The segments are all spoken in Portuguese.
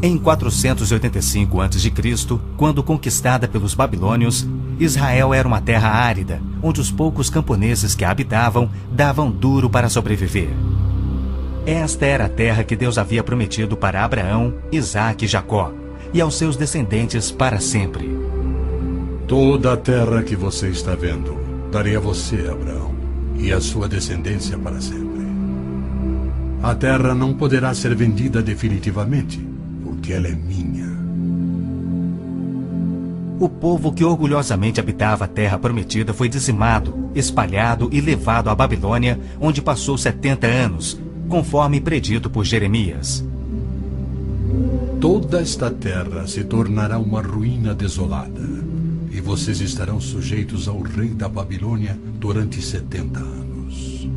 Em 485 a.C., quando conquistada pelos babilônios, Israel era uma terra árida, onde os poucos camponeses que a habitavam davam duro para sobreviver. Esta era a terra que Deus havia prometido para Abraão, Isaque e Jacó, e aos seus descendentes para sempre. Toda a terra que você está vendo, darei a você, Abraão, e a sua descendência para sempre. A terra não poderá ser vendida definitivamente, porque ela é minha. O povo que orgulhosamente habitava a terra prometida foi dizimado, espalhado e levado à Babilônia, onde passou 70 anos, conforme predito por Jeremias. Toda esta terra se tornará uma ruína desolada, e vocês estarão sujeitos ao rei da Babilônia durante 70 anos.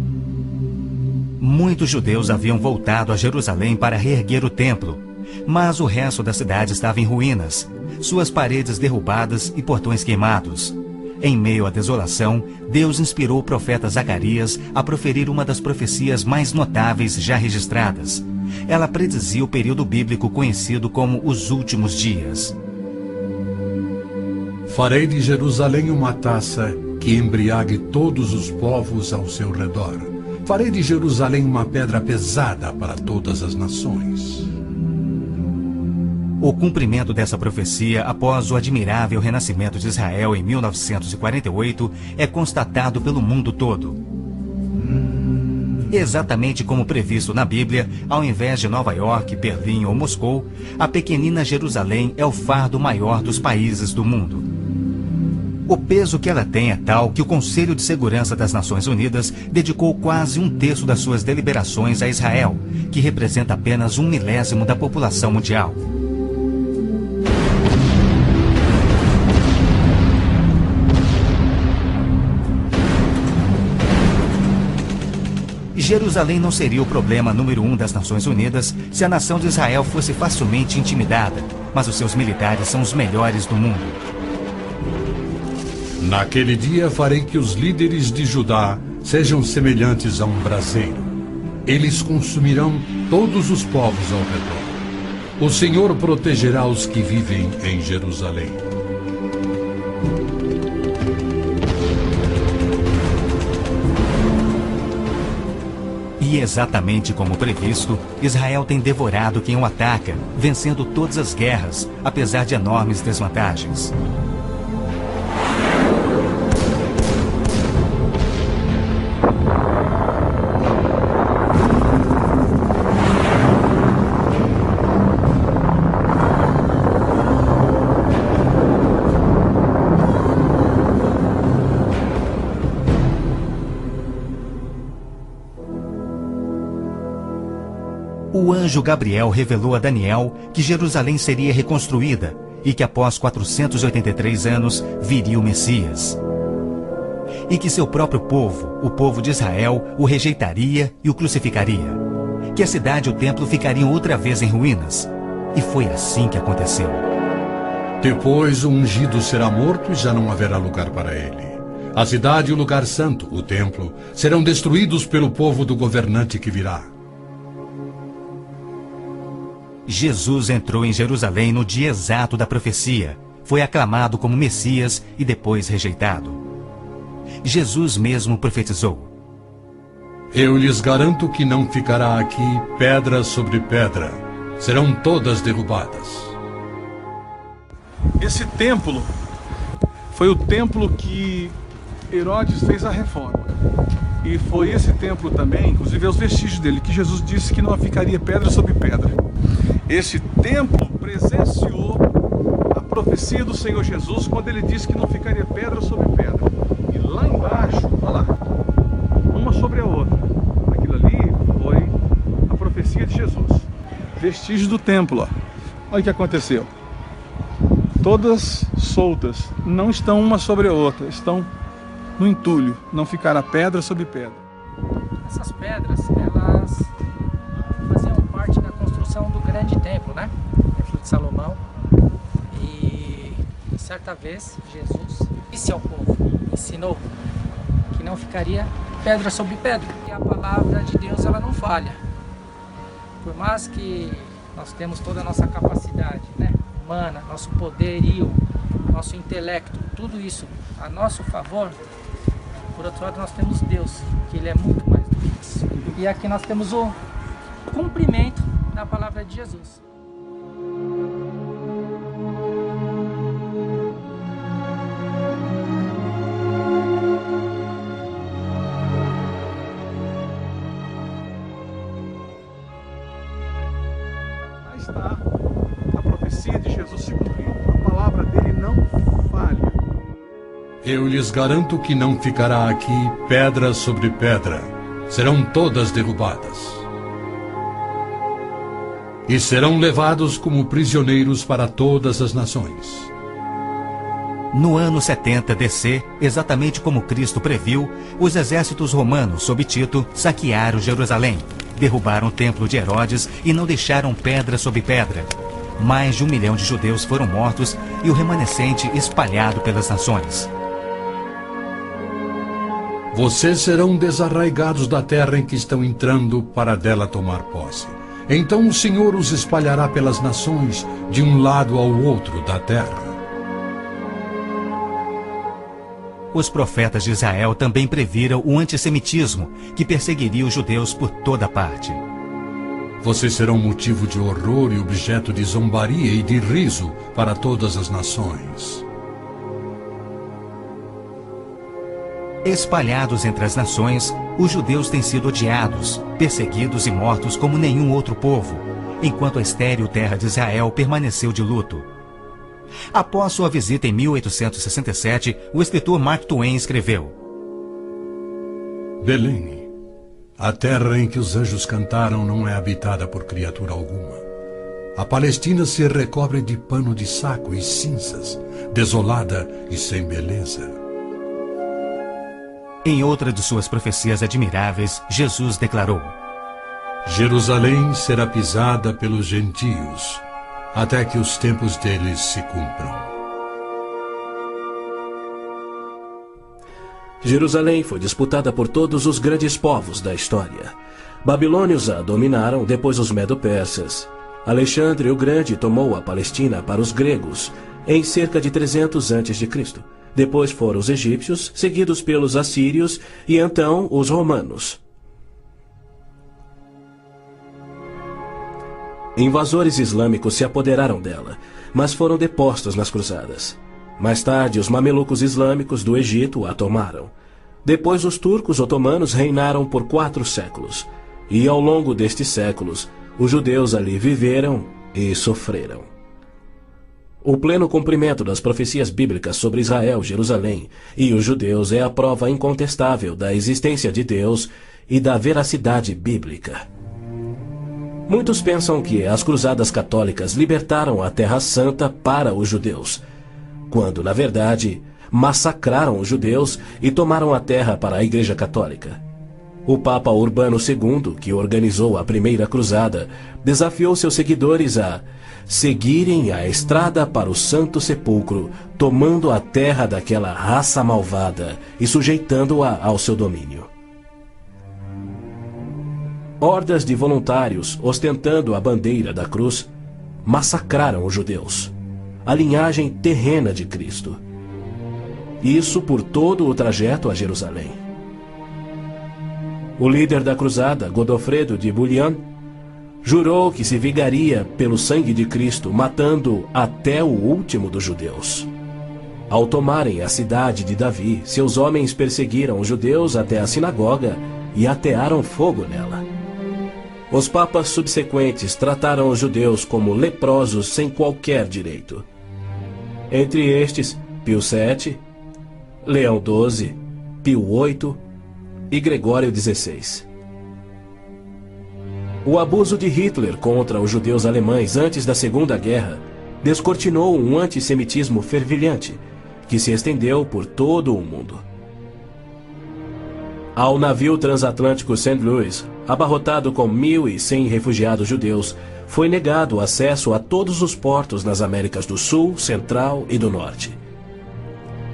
Muitos judeus haviam voltado a Jerusalém para reerguer o templo, mas o resto da cidade estava em ruínas, suas paredes derrubadas e portões queimados. Em meio à desolação, Deus inspirou o profeta Zacarias a proferir uma das profecias mais notáveis já registradas. Ela predizia o período bíblico conhecido como os últimos dias. Farei de Jerusalém uma taça que embriague todos os povos ao seu redor. Farei de Jerusalém uma pedra pesada para todas as nações. O cumprimento dessa profecia após o admirável renascimento de Israel em 1948 é constatado pelo mundo todo. Exatamente como previsto na Bíblia, ao invés de Nova York, Berlim ou Moscou, a pequenina Jerusalém é o fardo maior dos países do mundo. O peso que ela tem é tal que o Conselho de Segurança das Nações Unidas dedicou quase 1/3 das suas deliberações a Israel, que representa apenas 1/1000 da população mundial. Jerusalém não seria o problema número 1 das Nações Unidas se a nação de Israel fosse facilmente intimidada, mas os seus militares são os melhores do mundo. Naquele dia farei que os líderes de Judá sejam semelhantes a um braseiro. Eles consumirão todos os povos ao redor. O Senhor protegerá os que vivem em Jerusalém. E exatamente como previsto, Israel tem devorado quem o ataca, vencendo todas as guerras, apesar de enormes desvantagens. O anjo Gabriel revelou a Daniel que Jerusalém seria reconstruída e que após 483 anos viria o Messias. E que seu próprio povo, o povo de Israel, o rejeitaria e o crucificaria. Que a cidade e o templo ficariam outra vez em ruínas. E foi assim que aconteceu. Depois o ungido será morto e já não haverá lugar para ele. A cidade e o lugar santo, o templo, serão destruídos pelo povo do governante que virá. Jesus entrou em Jerusalém no dia exato da profecia, foi aclamado como Messias e depois rejeitado. Jesus mesmo profetizou: Eu lhes garanto que não ficará aqui pedra sobre pedra, serão todas derrubadas. Esse templo foi o templo que Herodes fez a reforma. E foi esse templo também, inclusive os vestígios dele, que Jesus disse que não ficaria pedra sobre pedra. Esse templo presenciou a profecia do Senhor Jesus quando ele disse que não ficaria pedra sobre pedra. E lá embaixo, olha lá, uma sobre a outra. Aquilo ali foi a profecia de Jesus. Vestígios do templo, ó. Olha o que aconteceu. Todas soltas, não estão uma sobre a outra, estão no entulho, não ficará pedra sobre pedra. Essas pedras, elas faziam parte da construção do grande templo, né? Templo de Salomão. E certa vez Jesus disse ao povo, ensinou que não ficaria pedra sobre pedra. E a palavra de Deus, ela não falha. Por mais que nós temos toda a nossa capacidade, né, humana, nosso poderio, nosso intelecto, tudo isso a nosso favor, por outro lado nós temos Deus, que Ele é muito mais do que isso. E aqui nós temos o cumprimento da palavra de Jesus. Lá está a profecia de Jesus se cumprindo. A palavra dele não falha. Eu lhes garanto que não ficará aqui pedra sobre pedra. Serão todas derrubadas. E serão levados como prisioneiros para todas as nações. No ano 70 DC, exatamente como Cristo previu, os exércitos romanos sob Tito saquearam Jerusalém, derrubaram o templo de Herodes e não deixaram pedra sobre pedra. Mais de 1 milhão de judeus foram mortos e o remanescente espalhado pelas nações. Vocês serão desarraigados da terra em que estão entrando para dela tomar posse. Então o Senhor os espalhará pelas nações, de um lado ao outro da terra. Os profetas de Israel também previram o antissemitismo, que perseguiria os judeus por toda parte. Vocês serão motivo de horror e objeto de zombaria e de riso para todas as nações. Espalhados entre as nações, os judeus têm sido odiados, perseguidos e mortos como nenhum outro povo, enquanto a estéril terra de Israel permaneceu de luto. Após sua visita em 1867, o escritor Mark Twain escreveu: Belém, a terra em que os anjos cantaram não é habitada por criatura alguma. A Palestina se recobre de pano de saco e cinzas, desolada e sem beleza. Em outra de suas profecias admiráveis, Jesus declarou: Jerusalém será pisada pelos gentios, até que os tempos deles se cumpram. Jerusalém foi disputada por todos os grandes povos da história. Babilônios a dominaram, depois os medo-persas. Alexandre o Grande tomou a Palestina para os gregos em cerca de 300 a.C. Depois foram os egípcios, seguidos pelos assírios e então os romanos. Invasores islâmicos se apoderaram dela, mas foram depostos nas cruzadas. Mais tarde, os mamelucos islâmicos do Egito a tomaram. Depois, os turcos otomanos reinaram por 4 séculos. E ao longo destes séculos, os judeus ali viveram e sofreram. O pleno cumprimento das profecias bíblicas sobre Israel, Jerusalém e os judeus é a prova incontestável da existência de Deus e da veracidade bíblica. Muitos pensam que as cruzadas católicas libertaram a Terra Santa para os judeus, quando, na verdade, massacraram os judeus e tomaram a terra para a Igreja Católica. O Papa Urbano II, que organizou a primeira cruzada, desafiou seus seguidores a seguirem a estrada para o Santo Sepulcro, tomando a terra daquela raça malvada e sujeitando-a ao seu domínio. Hordas de voluntários, ostentando a bandeira da cruz, massacraram os judeus, a linhagem terrena de Cristo. Isso por todo o trajeto a Jerusalém. O líder da cruzada, Godofredo de Bouillon, jurou que se vingaria pelo sangue de Cristo, matando até o último dos judeus. Ao tomarem a cidade de Davi, seus homens perseguiram os judeus até a sinagoga e atearam fogo nela. Os papas subsequentes trataram os judeus como leprosos sem qualquer direito. Entre estes, Pio VII, Leão XII, Pio VIII e Gregório XVI. O abuso de Hitler contra os judeus alemães antes da Segunda Guerra descortinou um antissemitismo fervilhante que se estendeu por todo o mundo. Ao navio transatlântico St. Louis, abarrotado com 1.100 refugiados judeus, foi negado acesso a todos os portos nas Américas do Sul, Central e do Norte.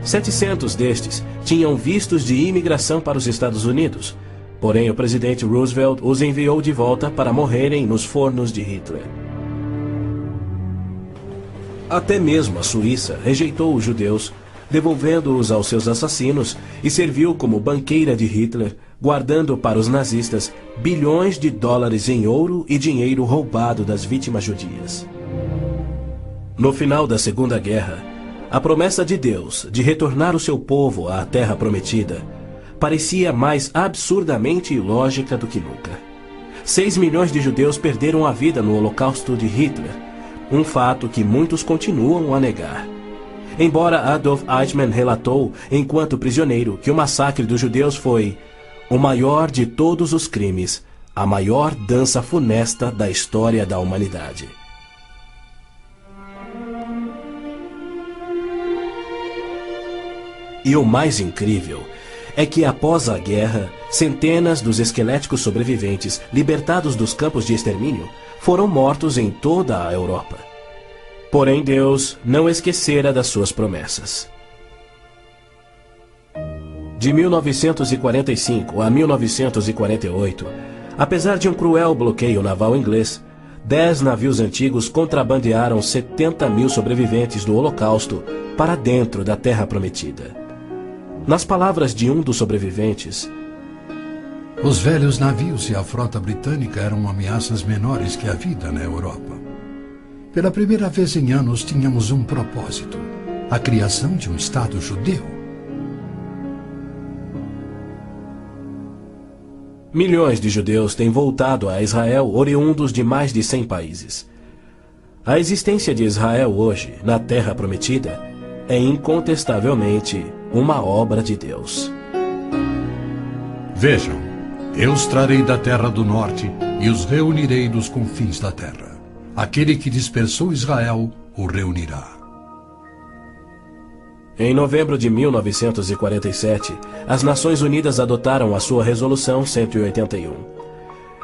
700 destes tinham vistos de imigração para os Estados Unidos, porém o presidente Roosevelt os enviou de volta para morrerem nos fornos de Hitler. Até mesmo a Suíça rejeitou os judeus, devolvendo-os aos seus assassinos, e serviu como banqueira de Hitler, guardando para os nazistas bilhões de dólares em ouro e dinheiro roubado das vítimas judias. No final da Segunda Guerra, a promessa de Deus de retornar o seu povo à Terra Prometida parecia mais absurdamente ilógica do que nunca. 6 milhões de judeus perderam a vida no Holocausto de Hitler, um fato que muitos continuam a negar. Embora Adolf Eichmann relatou, enquanto prisioneiro, que o massacre dos judeus foi o maior de todos os crimes, a maior dança funesta da história da humanidade. E o mais incrível é que, após a guerra, centenas dos esqueléticos sobreviventes, libertados dos campos de extermínio, foram mortos em toda a Europa. Porém, Deus não esquecera das suas promessas. De 1945 a 1948, apesar de um cruel bloqueio naval inglês, 10 navios antigos contrabandearam 70 mil sobreviventes do Holocausto para dentro da Terra Prometida. Nas palavras de um dos sobreviventes, os velhos navios e a frota britânica eram ameaças menores que a vida na Europa. Pela primeira vez em anos tínhamos um propósito: a criação de um Estado judeu. Milhões de judeus têm voltado a Israel, oriundos de mais de 100 países. A existência de Israel hoje, na Terra Prometida, é incontestavelmente uma obra de Deus. Vejam, eu os trarei da terra do norte e os reunirei dos confins da terra. Aquele que dispersou Israel o reunirá. Em novembro de 1947, as Nações Unidas adotaram a sua Resolução 181.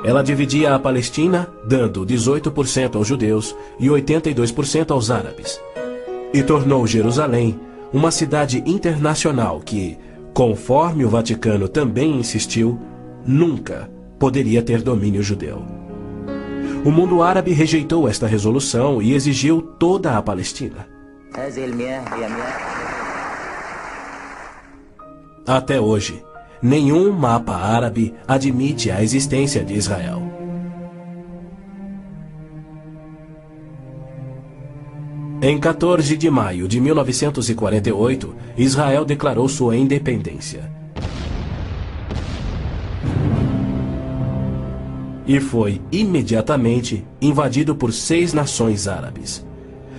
Ela dividia a Palestina, dando 18% aos judeus e 82% aos árabes, e tornou Jerusalém uma cidade internacional que, conforme o Vaticano também insistiu, nunca poderia ter domínio judeu. O mundo árabe rejeitou esta resolução e exigiu toda a Palestina. Até hoje, nenhum mapa árabe admite a existência de Israel. Em 14 de maio de 1948, Israel declarou sua independência. E foi imediatamente invadido por 6 nações árabes.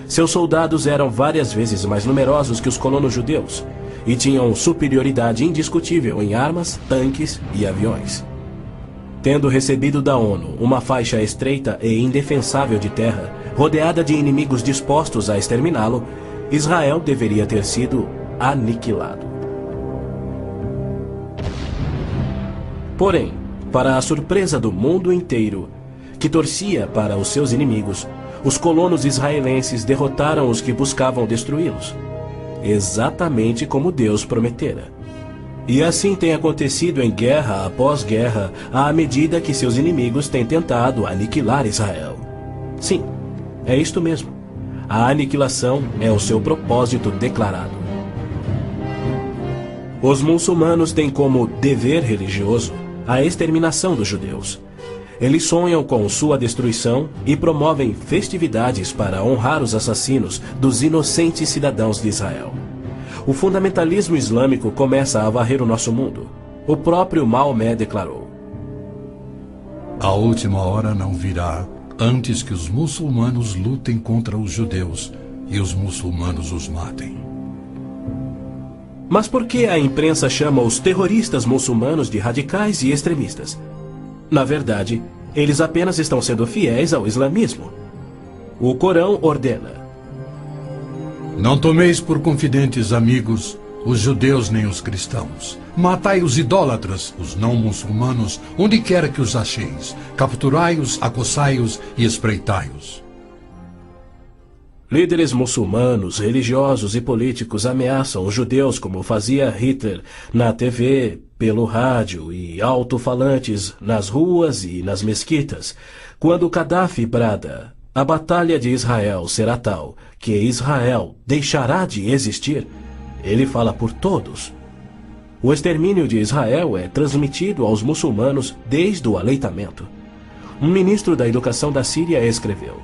Seus soldados eram várias vezes mais numerosos que os colonos judeus e tinham superioridade indiscutível em armas, tanques e aviões. Tendo recebido da ONU uma faixa estreita e indefensável de terra, rodeada de inimigos dispostos a exterminá-lo, Israel deveria ter sido aniquilado. Porém, para a surpresa do mundo inteiro, que torcia para os seus inimigos, os colonos israelenses derrotaram os que buscavam destruí-los, exatamente como Deus prometera. E assim tem acontecido em guerra após guerra, à medida que seus inimigos têm tentado aniquilar Israel. Sim, é isto mesmo. A aniquilação é o seu propósito declarado. Os muçulmanos têm como dever religioso a exterminação dos judeus. Eles sonham com sua destruição e promovem festividades para honrar os assassinos dos inocentes cidadãos de Israel. O fundamentalismo islâmico começa a varrer o nosso mundo. O próprio Maomé declarou: a última hora não virá antes que os muçulmanos lutem contra os judeus e os muçulmanos os matem. Mas por que a imprensa chama os terroristas muçulmanos de radicais e extremistas? Na verdade, eles apenas estão sendo fiéis ao islamismo. O Corão ordena: não tomeis por confidentes amigos os judeus nem os cristãos. Matai os idólatras, os não muçulmanos, onde quer que os acheis. Capturai-os, acossai-os e espreitai-os. Líderes muçulmanos, religiosos e políticos ameaçam os judeus como fazia Hitler na TV, pelo rádio e alto-falantes nas ruas e nas mesquitas, quando Gaddafi brada: a batalha de Israel será tal que Israel deixará de existir, ele fala por todos. O extermínio de Israel é transmitido aos muçulmanos desde o aleitamento. Um ministro da educação da Síria escreveu: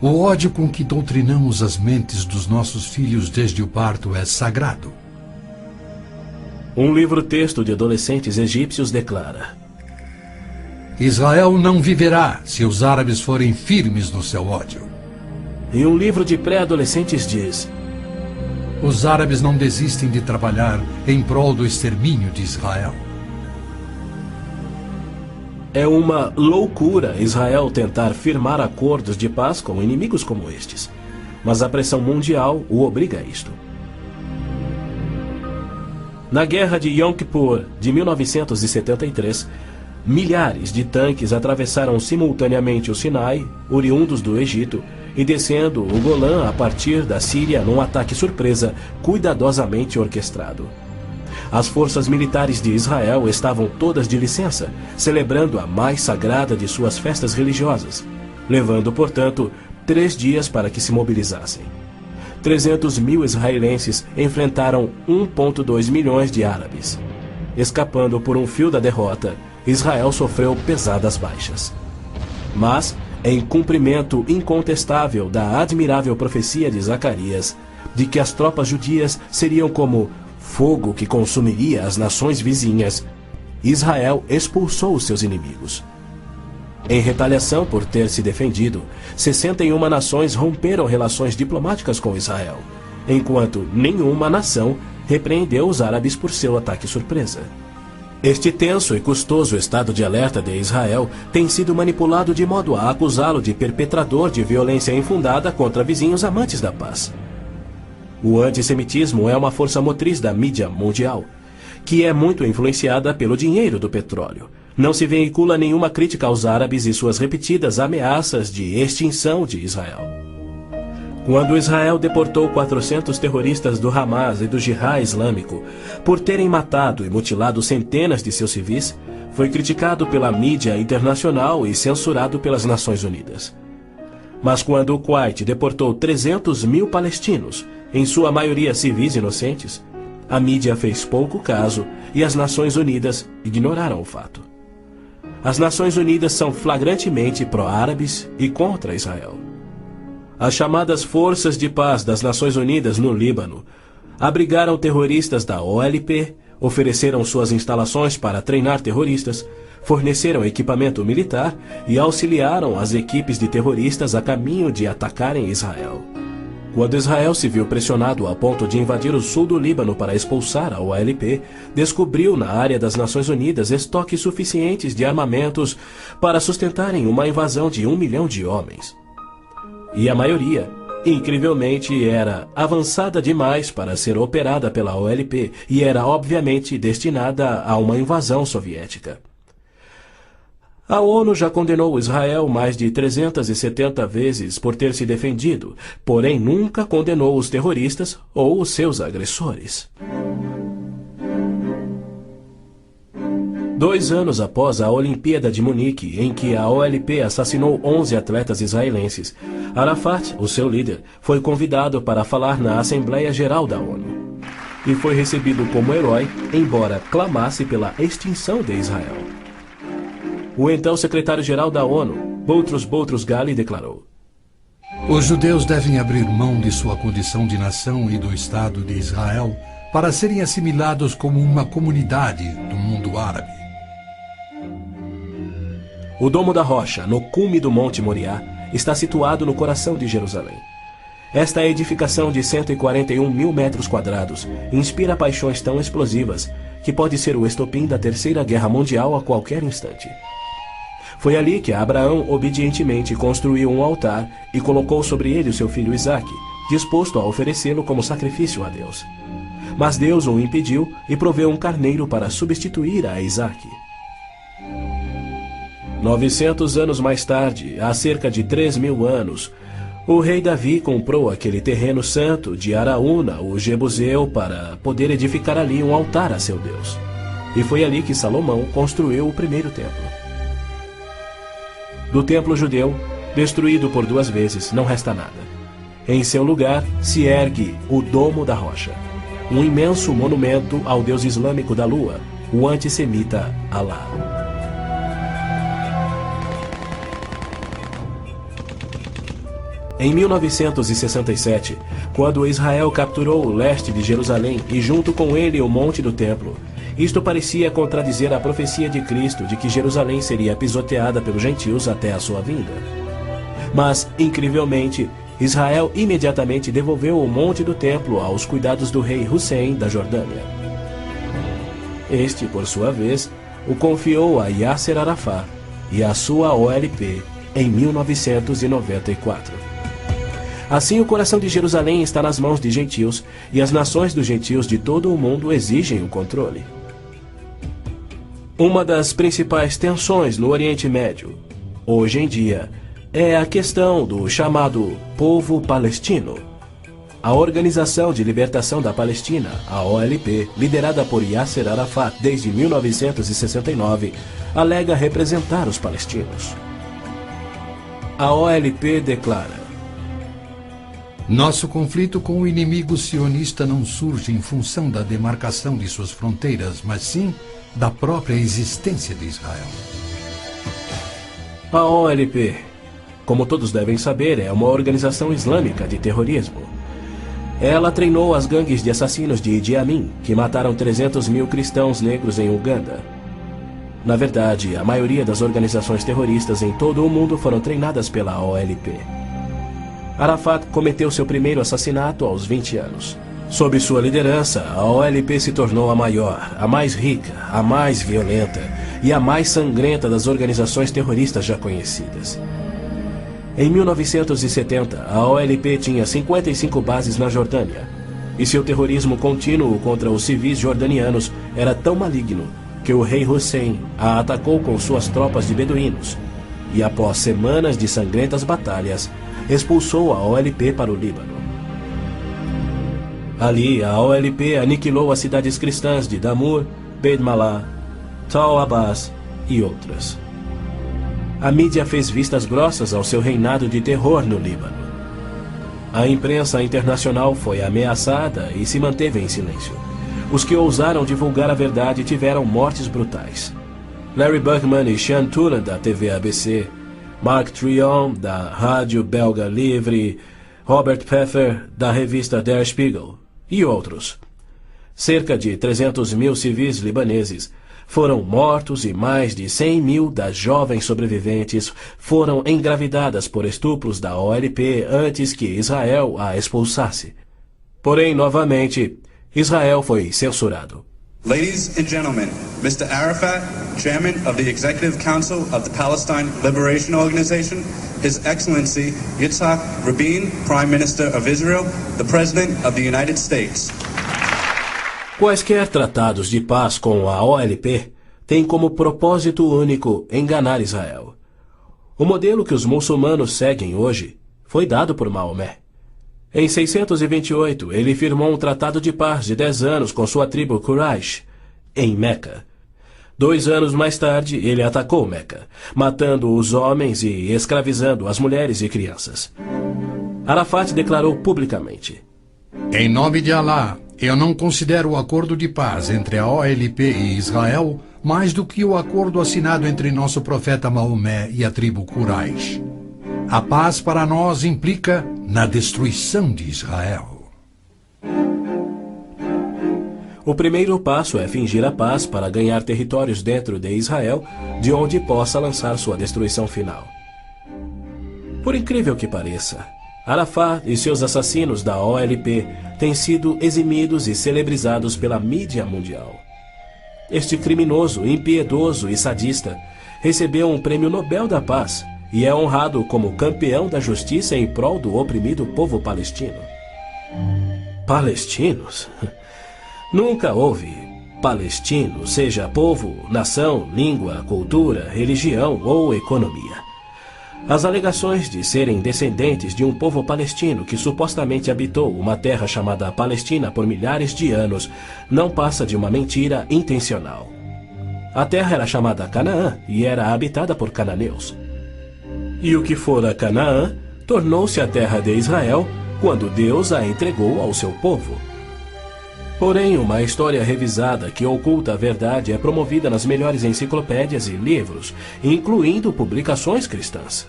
O ódio com que doutrinamos as mentes dos nossos filhos desde o parto é sagrado. Um livro-texto de adolescentes egípcios declara: Israel não viverá se os árabes forem firmes no seu ódio. E um livro de pré-adolescentes diz: Os árabes não desistem de trabalhar em prol do extermínio de Israel. É uma loucura Israel tentar firmar acordos de paz com inimigos como estes, mas a pressão mundial o obriga a isto. Na Guerra de Yom Kippur de 1973, milhares de tanques atravessaram simultaneamente o Sinai, oriundos do Egito, e descendo o Golã a partir da Síria num ataque surpresa cuidadosamente orquestrado. As forças militares de Israel estavam todas de licença, celebrando a mais sagrada de suas festas religiosas, levando, portanto, 3 dias para que se mobilizassem. 300 mil israelenses enfrentaram 1,2 milhões de árabes. Escapando por um fio da derrota, Israel sofreu pesadas baixas. Mas, em cumprimento incontestável da admirável profecia de Zacarias, de que as tropas judias seriam como fogo que consumiria as nações vizinhas, Israel expulsou os seus inimigos. Em retaliação por ter se defendido, 61 nações romperam relações diplomáticas com Israel, enquanto nenhuma nação repreendeu os árabes por seu ataque surpresa. Este tenso e custoso estado de alerta de Israel tem sido manipulado de modo a acusá-lo de perpetrador de violência infundada contra vizinhos amantes da paz. O antissemitismo é uma força motriz da mídia mundial, que é muito influenciada pelo dinheiro do petróleo. Não se veicula nenhuma crítica aos árabes e suas repetidas ameaças de extinção de Israel. Quando Israel deportou 400 terroristas do Hamas e do Jihad Islâmico por terem matado e mutilado centenas de seus civis, foi criticado pela mídia internacional e censurado pelas Nações Unidas. Mas quando o Kuwait deportou 300 mil palestinos, em sua maioria civis inocentes, a mídia fez pouco caso e as Nações Unidas ignoraram o fato. As Nações Unidas são flagrantemente pró-árabes e contra Israel. As chamadas Forças de Paz das Nações Unidas no Líbano abrigaram terroristas da OLP, ofereceram suas instalações para treinar terroristas, forneceram equipamento militar e auxiliaram as equipes de terroristas a caminho de atacarem Israel. Quando Israel se viu pressionado a ponto de invadir o sul do Líbano para expulsar a OLP, descobriu na área das Nações Unidas estoques suficientes de armamentos para sustentarem uma invasão de 1 milhão de homens. E a maioria, incrivelmente, era avançada demais para ser operada pela OLP e era obviamente destinada a uma invasão soviética. A ONU já condenou Israel mais de 370 vezes por ter se defendido, porém nunca condenou os terroristas ou os seus agressores. 2 anos após a Olimpíada de Munique, em que a OLP assassinou 11 atletas israelenses, Arafat, o seu líder, foi convidado para falar na Assembleia Geral da ONU. E foi recebido como herói, embora clamasse pela extinção de Israel. O então secretário-geral da ONU, Boutros Ghali, declarou: Os judeus devem abrir mão de sua condição de nação e do Estado de Israel para serem assimilados como uma comunidade do mundo árabe. O Domo da Rocha, no cume do Monte Moriá, está situado no coração de Jerusalém. Esta edificação de 141 mil metros quadrados inspira paixões tão explosivas que pode ser o estopim da Terceira Guerra Mundial a qualquer instante. Foi ali que Abraão obedientemente construiu um altar e colocou sobre ele o seu filho Isaque, disposto a oferecê-lo como sacrifício a Deus. Mas Deus o impediu e proveu um carneiro para substituir a Isaque. 900 anos mais tarde, há cerca de 3.000 anos, o rei Davi comprou aquele terreno santo de Araúna, o Jebuseu, para poder edificar ali um altar a seu Deus. E foi ali que Salomão construiu o primeiro templo. Do templo judeu, Destruído por 2 vezes, não resta nada. Em seu lugar se ergue o Domo da Rocha, um imenso monumento ao deus islâmico da lua, o antissemita Alá. Em 1967, quando Israel capturou o leste de Jerusalém e junto com ele o Monte do Templo, isto parecia contradizer a profecia de Cristo de que Jerusalém seria pisoteada pelos gentios até a sua vinda. Mas, incrivelmente, Israel imediatamente devolveu o Monte do Templo aos cuidados do rei Hussein da Jordânia. Este, por sua vez, o confiou a Yasser Arafat e a sua OLP em 1994. Assim, o coração de Jerusalém está nas mãos de gentios, e as nações dos gentios de todo o mundo exigem o controle. Uma das principais tensões no Oriente Médio, hoje em dia, é a questão do chamado povo palestino. A Organização de Libertação da Palestina, a OLP, liderada por Yasser Arafat desde 1969, alega representar os palestinos. A OLP declara: nosso conflito com o inimigo sionista não surge em função da demarcação de suas fronteiras, mas sim da própria existência de Israel. A OLP, como todos devem saber, é uma organização islâmica de terrorismo. Ela treinou as gangues de assassinos de Idi Amin, que mataram 300 mil cristãos negros em Uganda. Na verdade, a maioria das organizações terroristas em todo o mundo foram treinadas pela OLP. Arafat cometeu seu primeiro assassinato aos 20 anos. Sob sua liderança, a OLP se tornou a maior, a mais rica, a mais violenta e a mais sangrenta das organizações terroristas já conhecidas. Em 1970, a OLP tinha 55 bases na Jordânia, e seu terrorismo contínuo contra os civis jordanianos era tão maligno que o rei Hussein a atacou com suas tropas de beduínos, e após semanas de sangrentas batalhas, expulsou a OLP para o Líbano. Ali, a OLP aniquilou as cidades cristãs de Damur, Beit Malá, Tal Abbas e outras. A mídia fez vistas grossas ao seu reinado de terror no Líbano. A imprensa internacional foi ameaçada e se manteve em silêncio. Os que ousaram divulgar a verdade tiveram mortes brutais. Larry Buckman e Sean Turan, da TV ABC, Mark Trion, da rádio belga Livre, Robert Pfeffer, da revista Der Spiegel, e outros. Cerca de 300 mil civis libaneses foram mortos e mais de 100 mil das jovens sobreviventes foram engravidadas por estupros da OLP antes que Israel a expulsasse. Porém, novamente, Israel foi censurado. Ladies and gentlemen, Mr. Arafat, Chairman of the Executive Council of the Palestine Liberation Organization, His Excellency Yitzhak Rabin, Prime Minister of Israel, the President of the United States. Quaisquer tratados de paz com a OLP têm como propósito único enganar Israel. O modelo que os muçulmanos seguem hoje foi dado por Maomé. Em 628, ele firmou um tratado de paz de 10 anos com sua tribo Quraysh, em Meca. 2 anos mais tarde, ele atacou Meca, matando os homens e escravizando as mulheres e crianças. Arafat declarou publicamente: em nome de Alá, eu não considero o acordo de paz entre a OLP e Israel mais do que o acordo assinado entre nosso profeta Maomé e a tribo Quraysh. A paz para nós implica na destruição de Israel. O primeiro passo é fingir a paz para ganhar territórios dentro de Israel, de onde possa lançar sua destruição final. Por incrível que pareça, Arafat e seus assassinos da OLP têm sido eximidos e celebrizados pela mídia mundial. Este criminoso, impiedoso e sadista recebeu um prêmio Nobel da Paz e é honrado como campeão da justiça em prol do oprimido povo palestino. Palestinos? Nunca houve palestino, seja povo, nação, língua, cultura, religião ou economia. As alegações de serem descendentes de um povo palestino que supostamente habitou uma terra chamada Palestina por milhares de anos não passa de uma mentira intencional. A terra era chamada Canaã e era habitada por cananeus. E o que fora Canaã tornou-se a terra de Israel quando Deus a entregou ao seu povo. Porém, uma história revisada que oculta a verdade é promovida nas melhores enciclopédias e livros, incluindo publicações cristãs.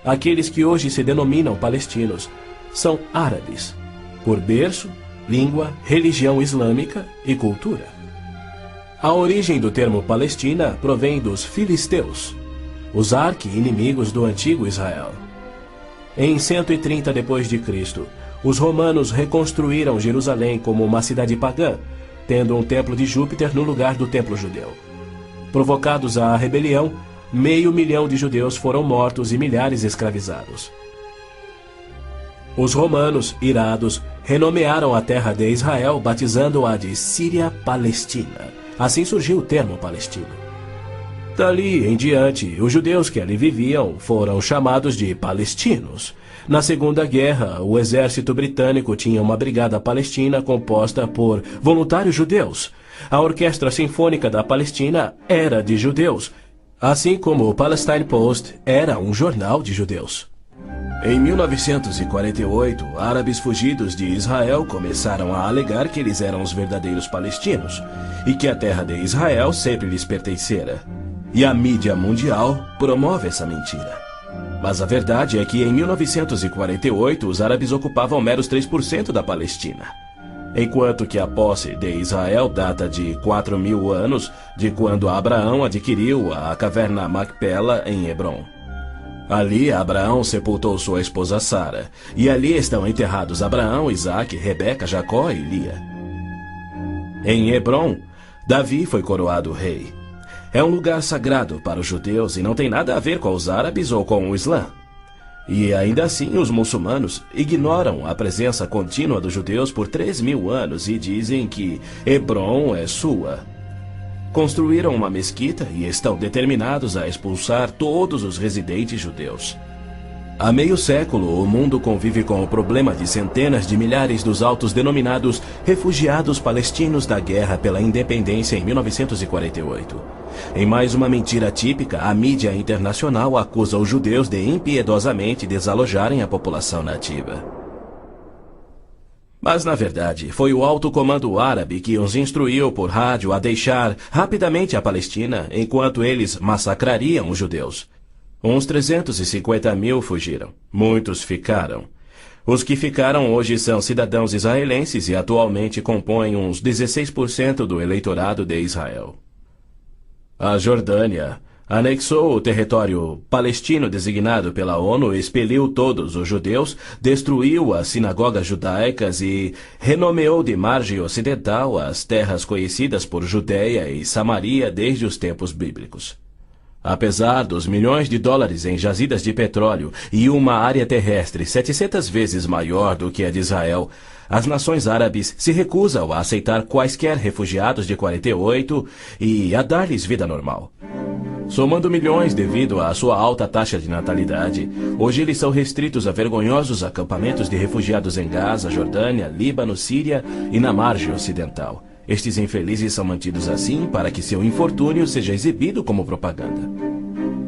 Aqueles que hoje se denominam palestinos são árabes, por berço, língua, religião islâmica e cultura. A origem do termo Palestina provém dos filisteus, os arqui-inimigos do antigo Israel. Em 130 d.C., os romanos reconstruíram Jerusalém como uma cidade pagã, tendo um templo de Júpiter no lugar do templo judeu. Provocados à rebelião, 500.000 de judeus foram mortos e milhares escravizados. Os romanos, irados, renomearam a terra de Israel, batizando-a de Síria-Palestina. Assim surgiu o termo palestino. Dali em diante, os judeus que ali viviam foram chamados de palestinos. Na Segunda Guerra, o exército britânico tinha uma brigada palestina composta por voluntários judeus. A Orquestra Sinfônica da Palestina era de judeus, assim como o Palestine Post era um jornal de judeus. Em 1948, árabes fugidos de Israel começaram a alegar que eles eram os verdadeiros palestinos e que a terra de Israel sempre lhes pertencera. E a mídia mundial promove essa mentira. Mas a verdade é que em 1948 os árabes ocupavam meros 3% da Palestina, enquanto que a posse de Israel data de 4.000 anos de quando Abraão adquiriu a caverna Macpela em Hebrom. Ali Abraão sepultou sua esposa Sara, e ali estão enterrados Abraão, Isaque, Rebeca, Jacó e Lia. Em Hebrom, Davi foi coroado rei. É um lugar sagrado para os judeus e não tem nada a ver com os árabes ou com o Islã. E ainda assim os muçulmanos ignoram a presença contínua dos judeus por 3.000 anos e dizem que Hebrom é sua. Construíram uma mesquita e estão determinados a expulsar todos os residentes judeus. Há meio século, o mundo convive com o problema de centenas de milhares dos autodenominados refugiados palestinos da guerra pela independência em 1948. Em mais uma mentira típica, a mídia internacional acusa os judeus de impiedosamente desalojarem a população nativa. Mas, na verdade, foi o alto comando árabe que os instruiu por rádio a deixar rapidamente a Palestina enquanto eles massacrariam os judeus. Uns 350.000 fugiram. Muitos ficaram. Os que ficaram hoje são cidadãos israelenses e atualmente compõem uns 16% do eleitorado de Israel. A Jordânia anexou o território palestino designado pela ONU, expeliu todos os judeus, destruiu as sinagogas judaicas e renomeou de margem ocidental as terras conhecidas por Judéia e Samaria desde os tempos bíblicos. Apesar dos milhões de dólares em jazidas de petróleo e uma área terrestre 700 vezes maior do que a de Israel, as nações árabes se recusam a aceitar quaisquer refugiados de 48 e a dar-lhes vida normal. Somando milhões devido à sua alta taxa de natalidade, hoje eles são restritos a vergonhosos acampamentos de refugiados em Gaza, Jordânia, Líbano, Síria e na margem ocidental. Estes infelizes são mantidos assim para que seu infortúnio seja exibido como propaganda.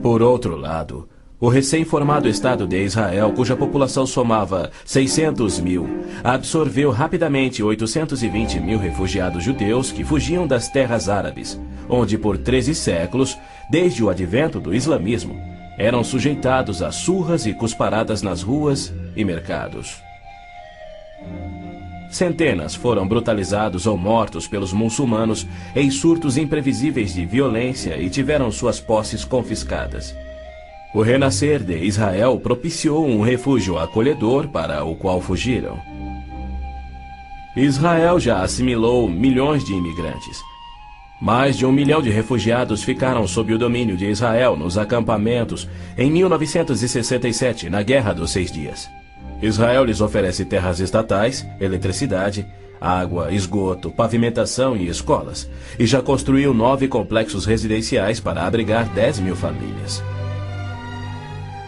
Por outro lado, o recém-formado Estado de Israel, cuja população somava 600.000, absorveu rapidamente 820.000 refugiados judeus que fugiam das terras árabes, onde por 13 séculos, desde o advento do islamismo, eram sujeitados a surras e cusparadas nas ruas e mercados. Centenas foram brutalizados ou mortos pelos muçulmanos em surtos imprevisíveis de violência e tiveram suas posses confiscadas. O renascer de Israel propiciou um refúgio acolhedor para o qual fugiram. Israel já assimilou milhões de imigrantes. Mais de 1 milhão de refugiados ficaram sob o domínio de Israel nos acampamentos em 1967, na Guerra dos 6 Dias. Israel lhes oferece terras estatais, eletricidade, água, esgoto, pavimentação e escolas, e já construiu 9 complexos residenciais para abrigar 10.000 famílias.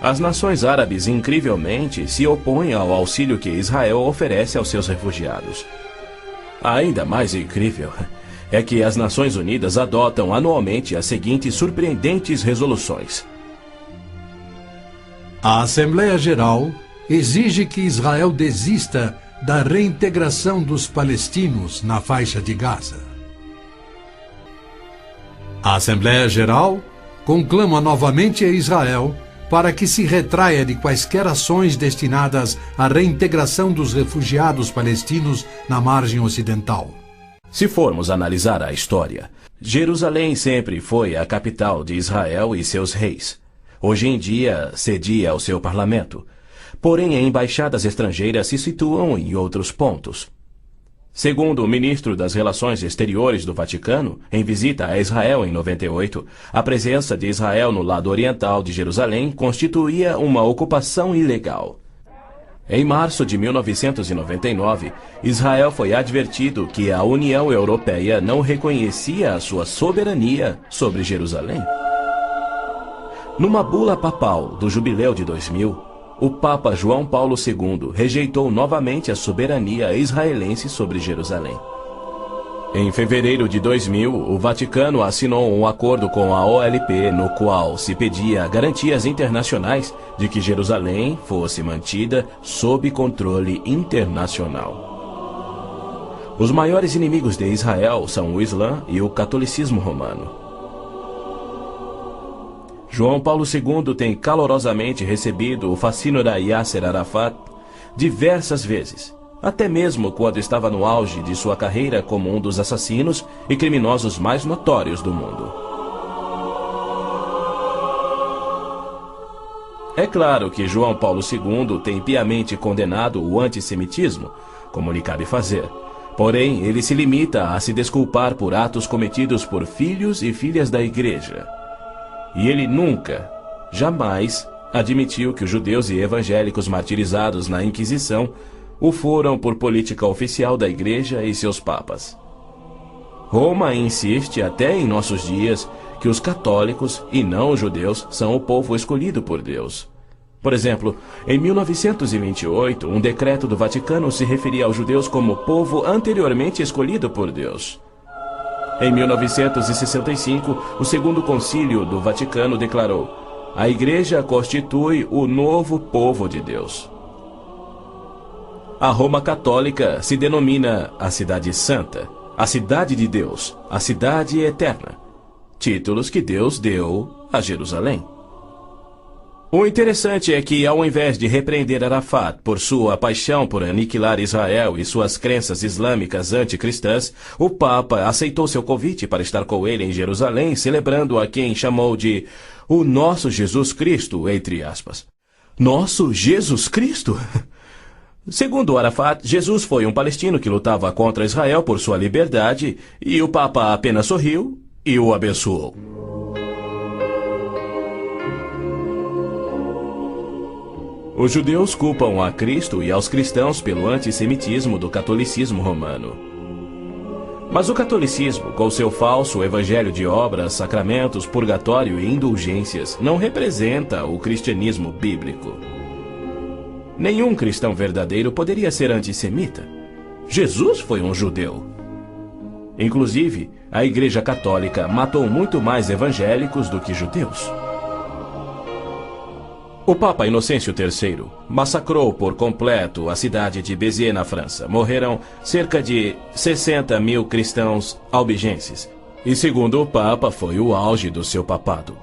As nações árabes, incrivelmente, se opõem ao auxílio que Israel oferece aos seus refugiados. Ainda mais incrível é que as Nações Unidas adotam anualmente as seguintes surpreendentes resoluções. A Assembleia Geral exige que Israel desista da reintegração dos palestinos na faixa de Gaza. A Assembleia Geral conclama novamente a Israel para que se retraia de quaisquer ações destinadas à reintegração dos refugiados palestinos na margem ocidental. Se formos analisar a história, Jerusalém sempre foi a capital de Israel e seus reis. Hoje em dia, cedia ao seu parlamento. Porém, embaixadas estrangeiras se situam em outros pontos. Segundo o ministro das Relações Exteriores do Vaticano, em visita a Israel em 98, a presença de Israel no lado oriental de Jerusalém constituía uma ocupação ilegal. Em março de 1999, Israel foi advertido que a União Europeia não reconhecia a sua soberania sobre Jerusalém. Numa bula papal do Jubileu de 2000, o Papa João Paulo II rejeitou novamente a soberania israelense sobre Jerusalém. Em fevereiro de 2000, o Vaticano assinou um acordo com a OLP no qual se pedia garantias internacionais de que Jerusalém fosse mantida sob controle internacional. Os maiores inimigos de Israel são o Islã e o catolicismo romano. João Paulo II tem calorosamente recebido o fascínora Yasser Arafat diversas vezes, até mesmo quando estava no auge de sua carreira como um dos assassinos e criminosos mais notórios do mundo. É claro que João Paulo II tem piamente condenado o antissemitismo, como lhe cabe fazer. Porém, ele se limita a se desculpar por atos cometidos por filhos e filhas da Igreja. E ele nunca, jamais, admitiu que os judeus e evangélicos martirizados na Inquisição o foram por política oficial da Igreja e seus papas. Roma insiste até em nossos dias que os católicos e não os judeus são o povo escolhido por Deus. Por exemplo, em 1928, um decreto do Vaticano se referia aos judeus como povo anteriormente escolhido por Deus. Em 1965, o Segundo Concílio do Vaticano declarou: a Igreja constitui o novo povo de Deus. A Roma Católica se denomina a Cidade Santa, a Cidade de Deus, a Cidade Eterna, títulos que Deus deu a Jerusalém. O interessante é que, ao invés de repreender Arafat por sua paixão por aniquilar Israel e suas crenças islâmicas anticristãs, o Papa aceitou seu convite para estar com ele em Jerusalém, celebrando a quem chamou de o nosso Jesus Cristo, entre aspas. Nosso Jesus Cristo? Segundo Arafat, Jesus foi um palestino que lutava contra Israel por sua liberdade, e o Papa apenas sorriu e o abençoou. Os judeus culpam a Cristo e aos cristãos pelo antissemitismo do catolicismo romano. Mas o catolicismo, com seu falso evangelho de obras, sacramentos, purgatório e indulgências, não representa o cristianismo bíblico. Nenhum cristão verdadeiro poderia ser antissemita. Jesus foi um judeu. Inclusive, a Igreja Católica matou muito mais evangélicos do que judeus. O Papa Inocêncio III massacrou por completo a cidade de Béziers, na França. Morreram cerca de 60 mil cristãos albigenses. E segundo o Papa, foi o auge do seu papado.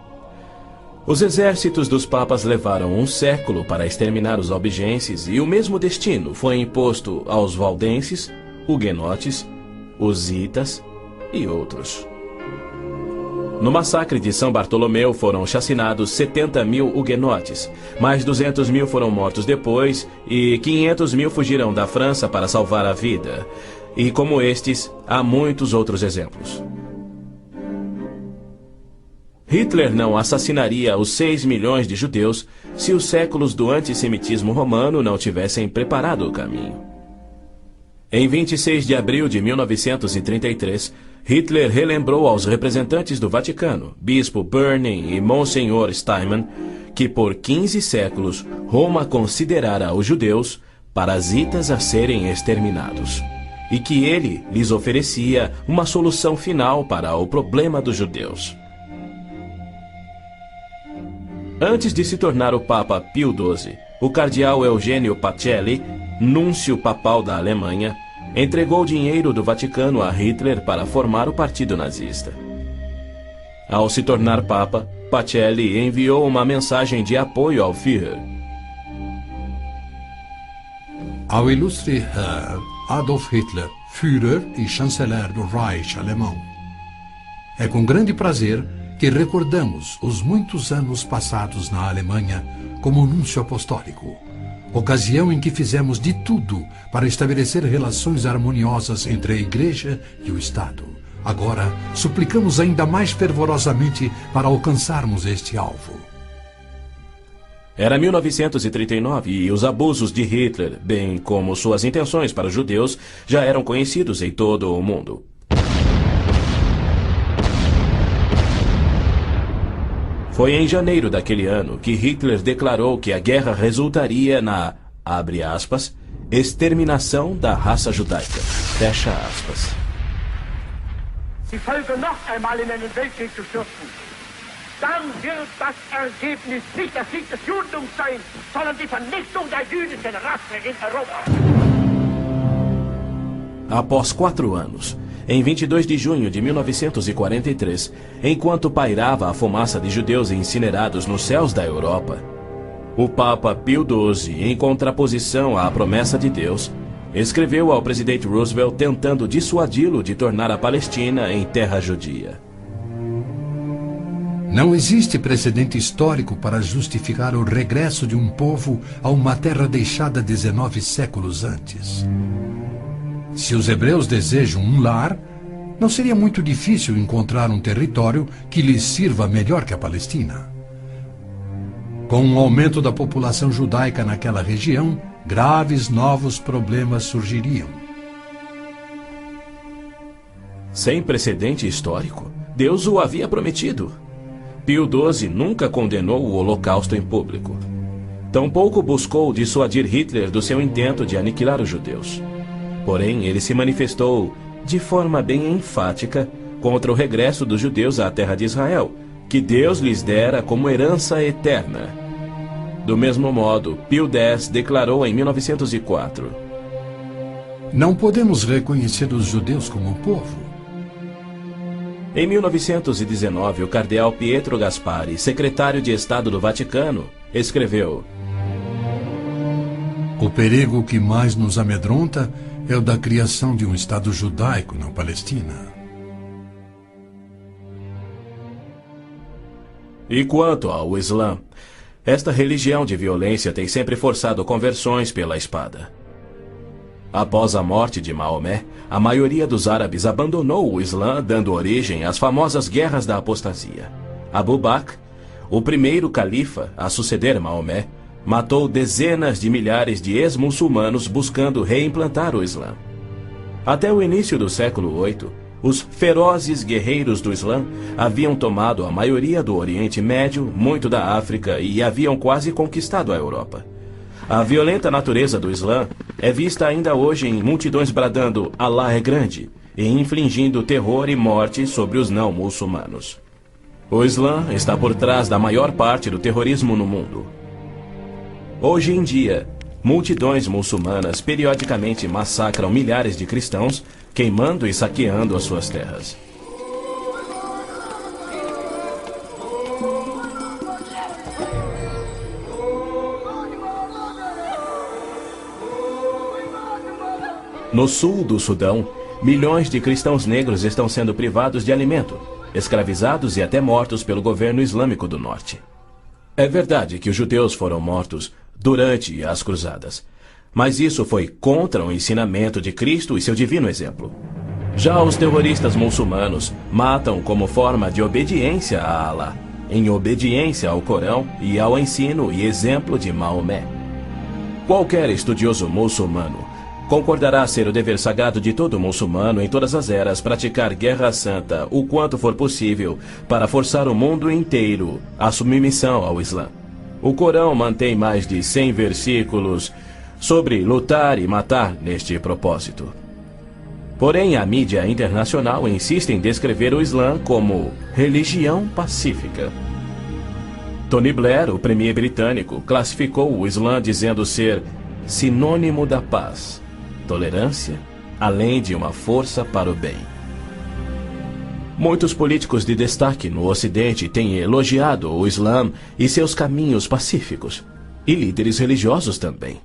Os exércitos dos papas levaram um século para exterminar os albigenses e o mesmo destino foi imposto aos valdenses, huguenotes, husitas e outros. No massacre de São Bartolomeu foram chacinados 70 mil huguenotes, mais 200 mil foram mortos depois e 500 mil fugiram da França para salvar a vida. E como estes, há muitos outros exemplos. Hitler não assassinaria os 6 milhões de judeus se os séculos do antissemitismo romano não tivessem preparado o caminho. Em 26 de abril de 1933, Hitler relembrou aos representantes do Vaticano, Bispo Burning e Monsenhor Steinmann, que por 15 séculos Roma considerara os judeus parasitas a serem exterminados, e que ele lhes oferecia uma solução final para o problema dos judeus. Antes de se tornar o Papa Pio XII, o cardeal Eugênio Pacelli, núncio papal da Alemanha, entregou dinheiro do Vaticano a Hitler para formar o partido nazista. Ao se tornar Papa, Pacelli enviou uma mensagem de apoio ao Führer. Ao ilustre Herr Adolf Hitler, Führer e chanceler do Reich alemão. É com grande prazer que recordamos os muitos anos passados na Alemanha como núncio apostólico, ocasião em que fizemos de tudo para estabelecer relações harmoniosas entre a Igreja e o Estado. Agora, suplicamos ainda mais fervorosamente para alcançarmos este alvo. Era 1939 e os abusos de Hitler, bem como suas intenções para os judeus, já eram conhecidos em todo o mundo. Foi em janeiro daquele ano que Hitler declarou que a guerra resultaria na, abre aspas, exterminação da raça judaica, fecha aspas. Die Völker noch einmal in einen Weltkrieg zu stürzen, dann wird das Ergebnis nicht der Sieg des Judentums sein, sondern die Vernichtung der jüdischen Rasse in Europa. Após 4 anos, em 22 de junho de 1943, enquanto pairava a fumaça de judeus incinerados nos céus da Europa, o Papa Pio XII, em contraposição à promessa de Deus, escreveu ao presidente Roosevelt tentando dissuadi-lo de tornar a Palestina em terra judia. Não existe precedente histórico para justificar o regresso de um povo a uma terra deixada 19 séculos antes. Se os hebreus desejam um lar, não seria muito difícil encontrar um território que lhes sirva melhor que a Palestina. Com o aumento da população judaica naquela região, graves novos problemas surgiriam. Sem precedente histórico, Deus o havia prometido. Pio XII nunca condenou o Holocausto em público. Tampouco buscou dissuadir Hitler do seu intento de aniquilar os judeus. Porém, ele se manifestou, de forma bem enfática, contra o regresso dos judeus à terra de Israel, que Deus lhes dera como herança eterna. Do mesmo modo, Pio X declarou em 1904: Não podemos reconhecer os judeus como povo. Em 1919, o cardeal Pietro Gasparri, secretário de Estado do Vaticano, escreveu: O perigo que mais nos amedronta é o da criação de um Estado judaico na Palestina. E quanto ao Islã, esta religião de violência tem sempre forçado conversões pela espada. Após a morte de Maomé, a maioria dos árabes abandonou o Islã, dando origem às famosas Guerras da Apostasia. Abu Bakr, o primeiro califa a suceder Maomé, matou dezenas de milhares de ex-muçulmanos buscando reimplantar o Islã. Até o início do século VIII, os ferozes guerreiros do Islã haviam tomado a maioria do Oriente Médio, muito da África e haviam quase conquistado a Europa. A violenta natureza do Islã é vista ainda hoje em multidões bradando "Allah é grande" e infligindo terror e morte sobre os não-muçulmanos. O Islã está por trás da maior parte do terrorismo no mundo. Hoje em dia, multidões muçulmanas periodicamente massacram milhares de cristãos, queimando e saqueando as suas terras. No sul do Sudão, milhões de cristãos negros estão sendo privados de alimento, escravizados e até mortos pelo governo islâmico do norte. É verdade que os judeus foram mortos durante as cruzadas, mas isso foi contra o ensinamento de Cristo e seu divino exemplo. Já os terroristas muçulmanos matam como forma de obediência a Allah, em obediência ao Corão e ao ensino e exemplo de Maomé. Qualquer estudioso muçulmano concordará ser o dever sagrado de todo muçulmano em todas as eras praticar guerra santa o quanto for possível para forçar o mundo inteiro à submissão ao Islã. O Corão mantém mais de 100 versículos sobre lutar e matar neste propósito. Porém, a mídia internacional insiste em descrever o Islã como religião pacífica. Tony Blair, o premier britânico, classificou o Islã dizendo ser sinônimo da paz, tolerância, além de uma força para o bem. Muitos políticos de destaque no Ocidente têm elogiado o Islã e seus caminhos pacíficos, e líderes religiosos também.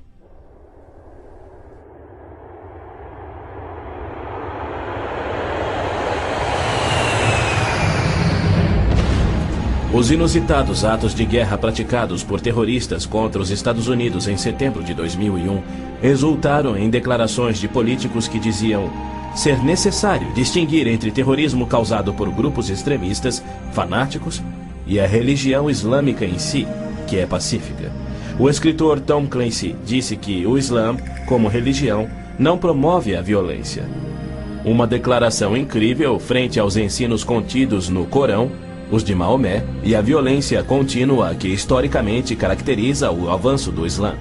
Os inusitados atos de guerra praticados por terroristas contra os Estados Unidos em setembro de 2001 resultaram em declarações de políticos que diziam ser necessário distinguir entre terrorismo causado por grupos extremistas, fanáticos, e a religião islâmica em si, que é pacífica. O escritor Tom Clancy disse que o Islã, como religião, não promove a violência. Uma declaração incrível frente aos ensinos contidos no Corão, os de Maomé, e a violência contínua que historicamente caracteriza o avanço do Islã.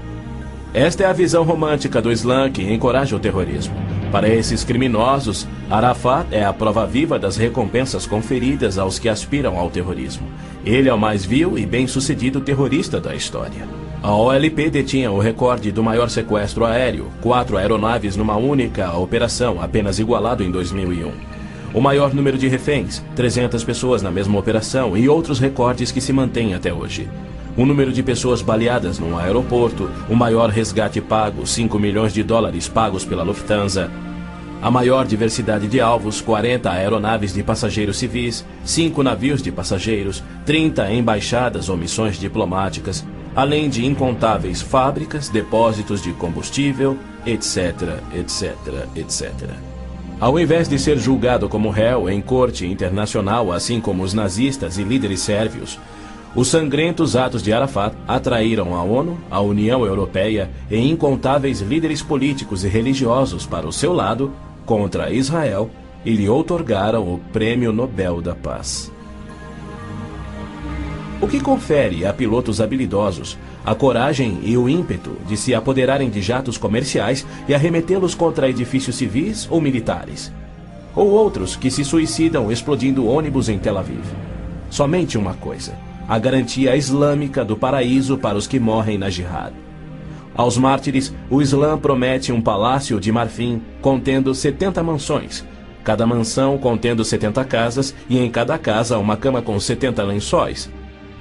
Esta é a visão romântica do Islã que encoraja o terrorismo. Para esses criminosos, Arafat é a prova viva das recompensas conferidas aos que aspiram ao terrorismo. Ele é o mais vil e bem-sucedido terrorista da história. A OLP detinha o recorde do maior sequestro aéreo, 4 aeronaves numa única operação, apenas igualado em 2001. O maior número de reféns, 300 pessoas na mesma operação e outros recordes que se mantêm até hoje. O número de pessoas baleadas num aeroporto, o maior resgate pago, $5 milhões pagos pela Lufthansa. A maior diversidade de alvos, 40 aeronaves de passageiros civis, 5 navios de passageiros, 30 embaixadas ou missões diplomáticas, além de incontáveis fábricas, depósitos de combustível, etc, etc, etc. Ao invés de ser julgado como réu em corte internacional, assim como os nazistas e líderes sérvios, os sangrentos atos de Arafat atraíram a ONU, a União Europeia e incontáveis líderes políticos e religiosos para o seu lado contra Israel e lhe outorgaram o Prêmio Nobel da Paz. O que confere a pilotos habilidosos a coragem e o ímpeto de se apoderarem de jatos comerciais e arremetê-los contra edifícios civis ou militares, ou outros que se suicidam explodindo ônibus em Tel Aviv? Somente uma coisa: a garantia islâmica do paraíso para os que morrem na jihad. Aos mártires, o Islã promete um palácio de marfim contendo 70 mansões, cada mansão contendo 70 casas e em cada casa uma cama com 70 lençóis.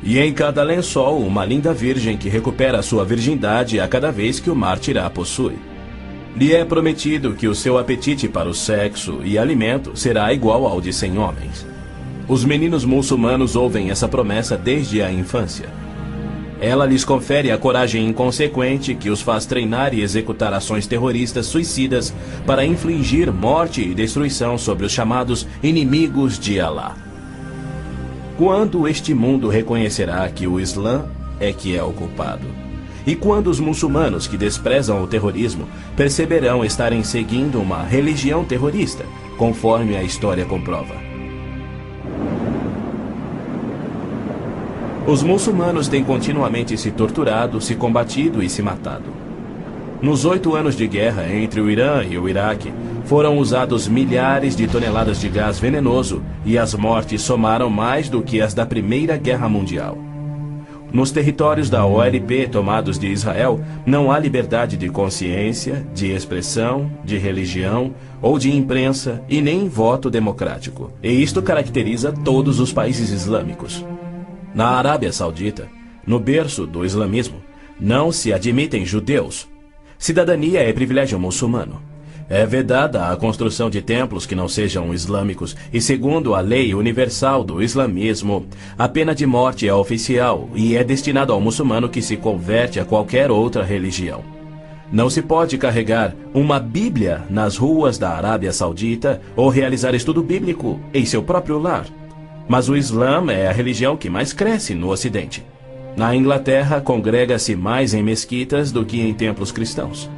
E em cada lençol uma linda virgem que recupera sua virgindade a cada vez que o mártir a possui. Lhe é prometido que o seu apetite para o sexo e alimento será igual ao de 100 homens. Os meninos muçulmanos ouvem essa promessa desde a infância. Ela lhes confere a coragem inconsequente que os faz treinar e executar ações terroristas suicidas para infligir morte e destruição sobre os chamados inimigos de Alá. Quando este mundo reconhecerá que o Islã é que é o culpado? E quando os muçulmanos que desprezam o terrorismo perceberão estarem seguindo uma religião terrorista, conforme a história comprova? Os muçulmanos têm continuamente se torturado, se combatido e se matado. Nos 8 anos de guerra entre o Irã e o Iraque, foram usados milhares de toneladas de gás venenoso e as mortes somaram mais do que as da Primeira Guerra Mundial. Nos territórios da OLP tomados de Israel, não há liberdade de consciência, de expressão, de religião ou de imprensa e nem voto democrático. E isto caracteriza todos os países islâmicos. Na Arábia Saudita, no berço do islamismo, não se admitem judeus. Cidadania é privilégio muçulmano. É vedada a construção de templos que não sejam islâmicos e, segundo a lei universal do islamismo, a pena de morte é oficial e é destinada ao muçulmano que se converte a qualquer outra religião. Não se pode carregar uma Bíblia nas ruas da Arábia Saudita ou realizar estudo bíblico em seu próprio lar. Mas o Islã é a religião que mais cresce no Ocidente. Na Inglaterra, congrega-se mais em mesquitas do que em templos cristãos.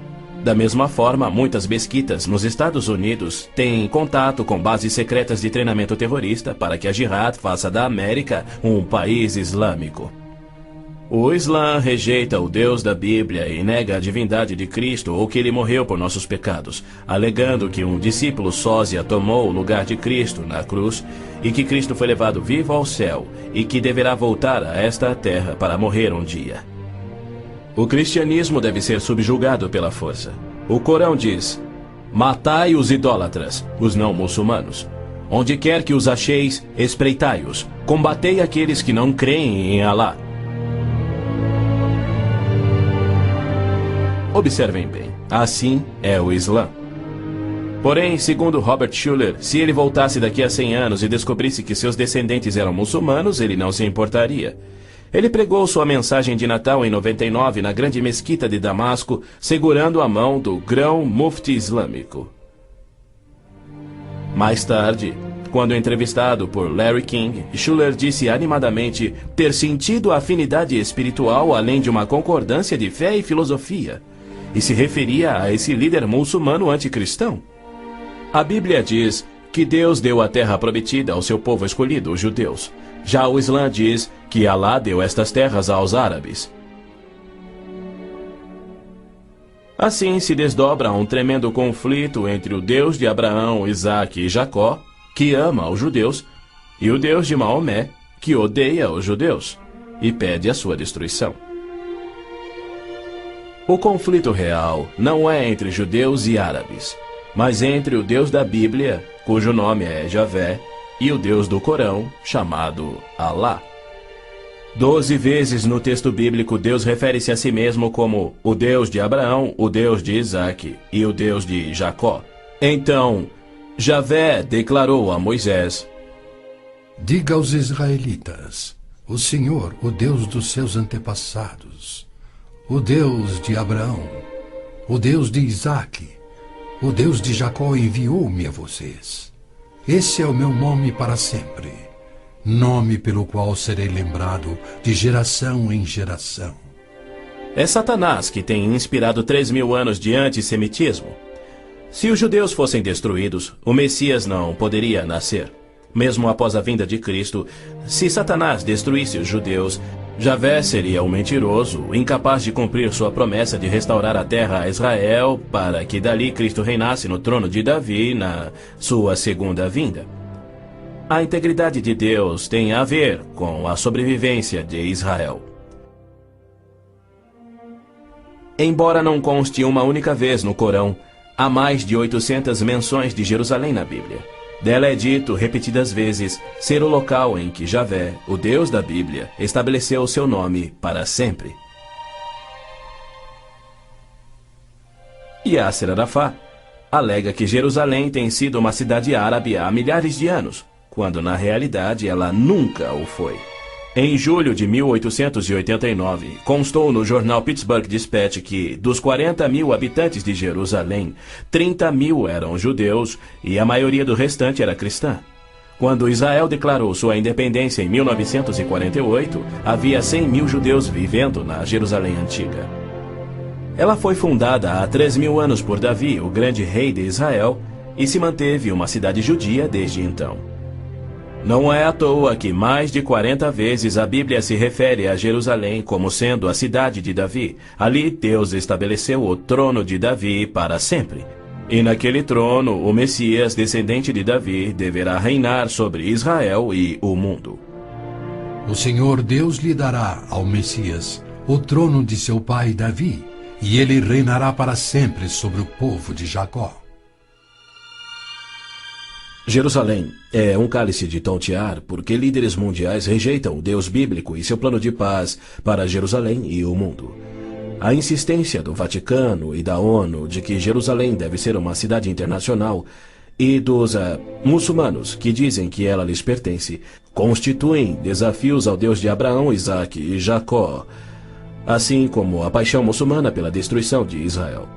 Da mesma forma, muitas mesquitas nos Estados Unidos têm contato com bases secretas de treinamento terrorista para que a Jihad faça da América um país islâmico. O Islã rejeita o Deus da Bíblia e nega a divindade de Cristo ou que ele morreu por nossos pecados, alegando que um discípulo sósia tomou o lugar de Cristo na cruz e que Cristo foi levado vivo ao céu e que deverá voltar a esta terra para morrer um dia. O cristianismo deve ser subjugado pela força. O Corão diz: matai os idólatras, os não muçulmanos. Onde quer que os acheis, espreitai-os. Combatei aqueles que não creem em Alá. Observem bem, assim é o Islã. Porém, segundo Robert Schuller, se ele voltasse daqui a 100 anos e descobrisse que seus descendentes eram muçulmanos, ele não se importaria. Ele pregou sua mensagem de Natal em 99 na grande mesquita de Damasco, segurando a mão do grão mufti islâmico. Mais tarde, quando entrevistado por Larry King, Schuller disse animadamente ter sentido a afinidade espiritual além de uma concordância de fé e filosofia, e se referia a esse líder muçulmano anticristão. A Bíblia diz que Deus deu a terra prometida ao seu povo escolhido, os judeus. Já o Islã diz que Alá deu estas terras aos árabes. Assim se desdobra um tremendo conflito entre o Deus de Abraão, Isaque e Jacó, que ama os judeus, e o Deus de Maomé, que odeia os judeus e pede a sua destruição. O conflito real não é entre judeus e árabes, mas entre o Deus da Bíblia, cujo nome é Javé, e o Deus do Corão, chamado Alá. 12 vezes no texto bíblico Deus refere-se a si mesmo como o Deus de Abraão, o Deus de Isaque e o Deus de Jacó. Então, Javé declarou a Moisés: diga aos israelitas, o Senhor, o Deus dos seus antepassados, o Deus de Abraão, o Deus de Isaque, o Deus de Jacó enviou-me a vocês. Esse é o meu nome para sempre, nome pelo qual serei lembrado de geração em geração. É Satanás que tem inspirado 3.000 anos de antissemitismo. Se os judeus fossem destruídos, o Messias não poderia nascer. Mesmo após a vinda de Cristo, se Satanás destruísse os judeus, Javé seria um mentiroso, incapaz de cumprir sua promessa de restaurar a terra a Israel para que dali Cristo reinasse no trono de Davi na sua segunda vinda. A integridade de Deus tem a ver com a sobrevivência de Israel. Embora não conste uma única vez no Corão, há mais de 800 menções de Jerusalém na Bíblia. Dela é dito repetidas vezes ser o local em que Javé, o Deus da Bíblia, estabeleceu o seu nome para sempre. Yasser Arafat alega que Jerusalém tem sido uma cidade árabe há milhares de anos, quando na realidade ela nunca o foi. Em julho de 1889, constou no jornal Pittsburgh Dispatch que, dos 40.000 habitantes de Jerusalém, 30.000 eram judeus e a maioria do restante era cristã. Quando Israel declarou sua independência em 1948, havia 100.000 judeus vivendo na Jerusalém antiga. Ela foi fundada há 3.000 anos por Davi, o grande rei de Israel, e se manteve uma cidade judia desde então. Não é à toa que mais de 40 vezes a Bíblia se refere a Jerusalém como sendo a cidade de Davi. Ali Deus estabeleceu o trono de Davi para sempre. E naquele trono, o Messias, descendente de Davi, deverá reinar sobre Israel e o mundo. O Senhor Deus lhe dará ao Messias o trono de seu pai Davi, e ele reinará para sempre sobre o povo de Jacó. Jerusalém é um cálice de tontear porque líderes mundiais rejeitam o Deus bíblico e seu plano de paz para Jerusalém e o mundo. A insistência do Vaticano e da ONU de que Jerusalém deve ser uma cidade internacional e dos muçulmanos que dizem que ela lhes pertence constituem desafios ao Deus de Abraão, Isaque e Jacó, assim como a paixão muçulmana pela destruição de Israel.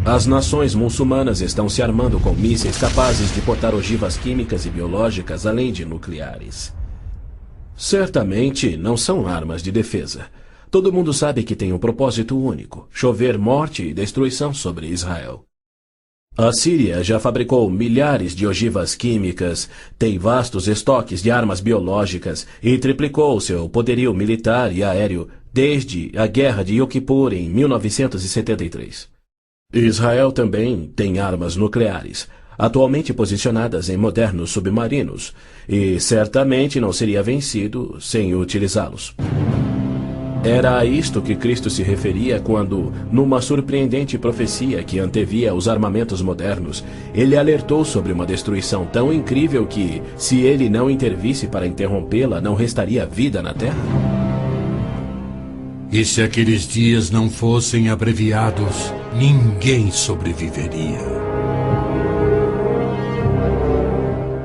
As nações muçulmanas estão se armando com mísseis capazes de portar ogivas químicas e biológicas, além de nucleares. Certamente não são armas de defesa. Todo mundo sabe que tem um propósito único: chover morte e destruição sobre Israel. A Síria já fabricou milhares de ogivas químicas, tem vastos estoques de armas biológicas e triplicou seu poderio militar e aéreo desde a Guerra de Yom Kippur em 1973. Israel também tem armas nucleares, atualmente posicionadas em modernos submarinos, e certamente não seria vencido sem utilizá-los. Era a isto que Cristo se referia quando, numa surpreendente profecia que antevia os armamentos modernos, ele alertou sobre uma destruição tão incrível que, se ele não intervisse para interrompê-la, não restaria vida na Terra? E se aqueles dias não fossem abreviados, ninguém sobreviveria.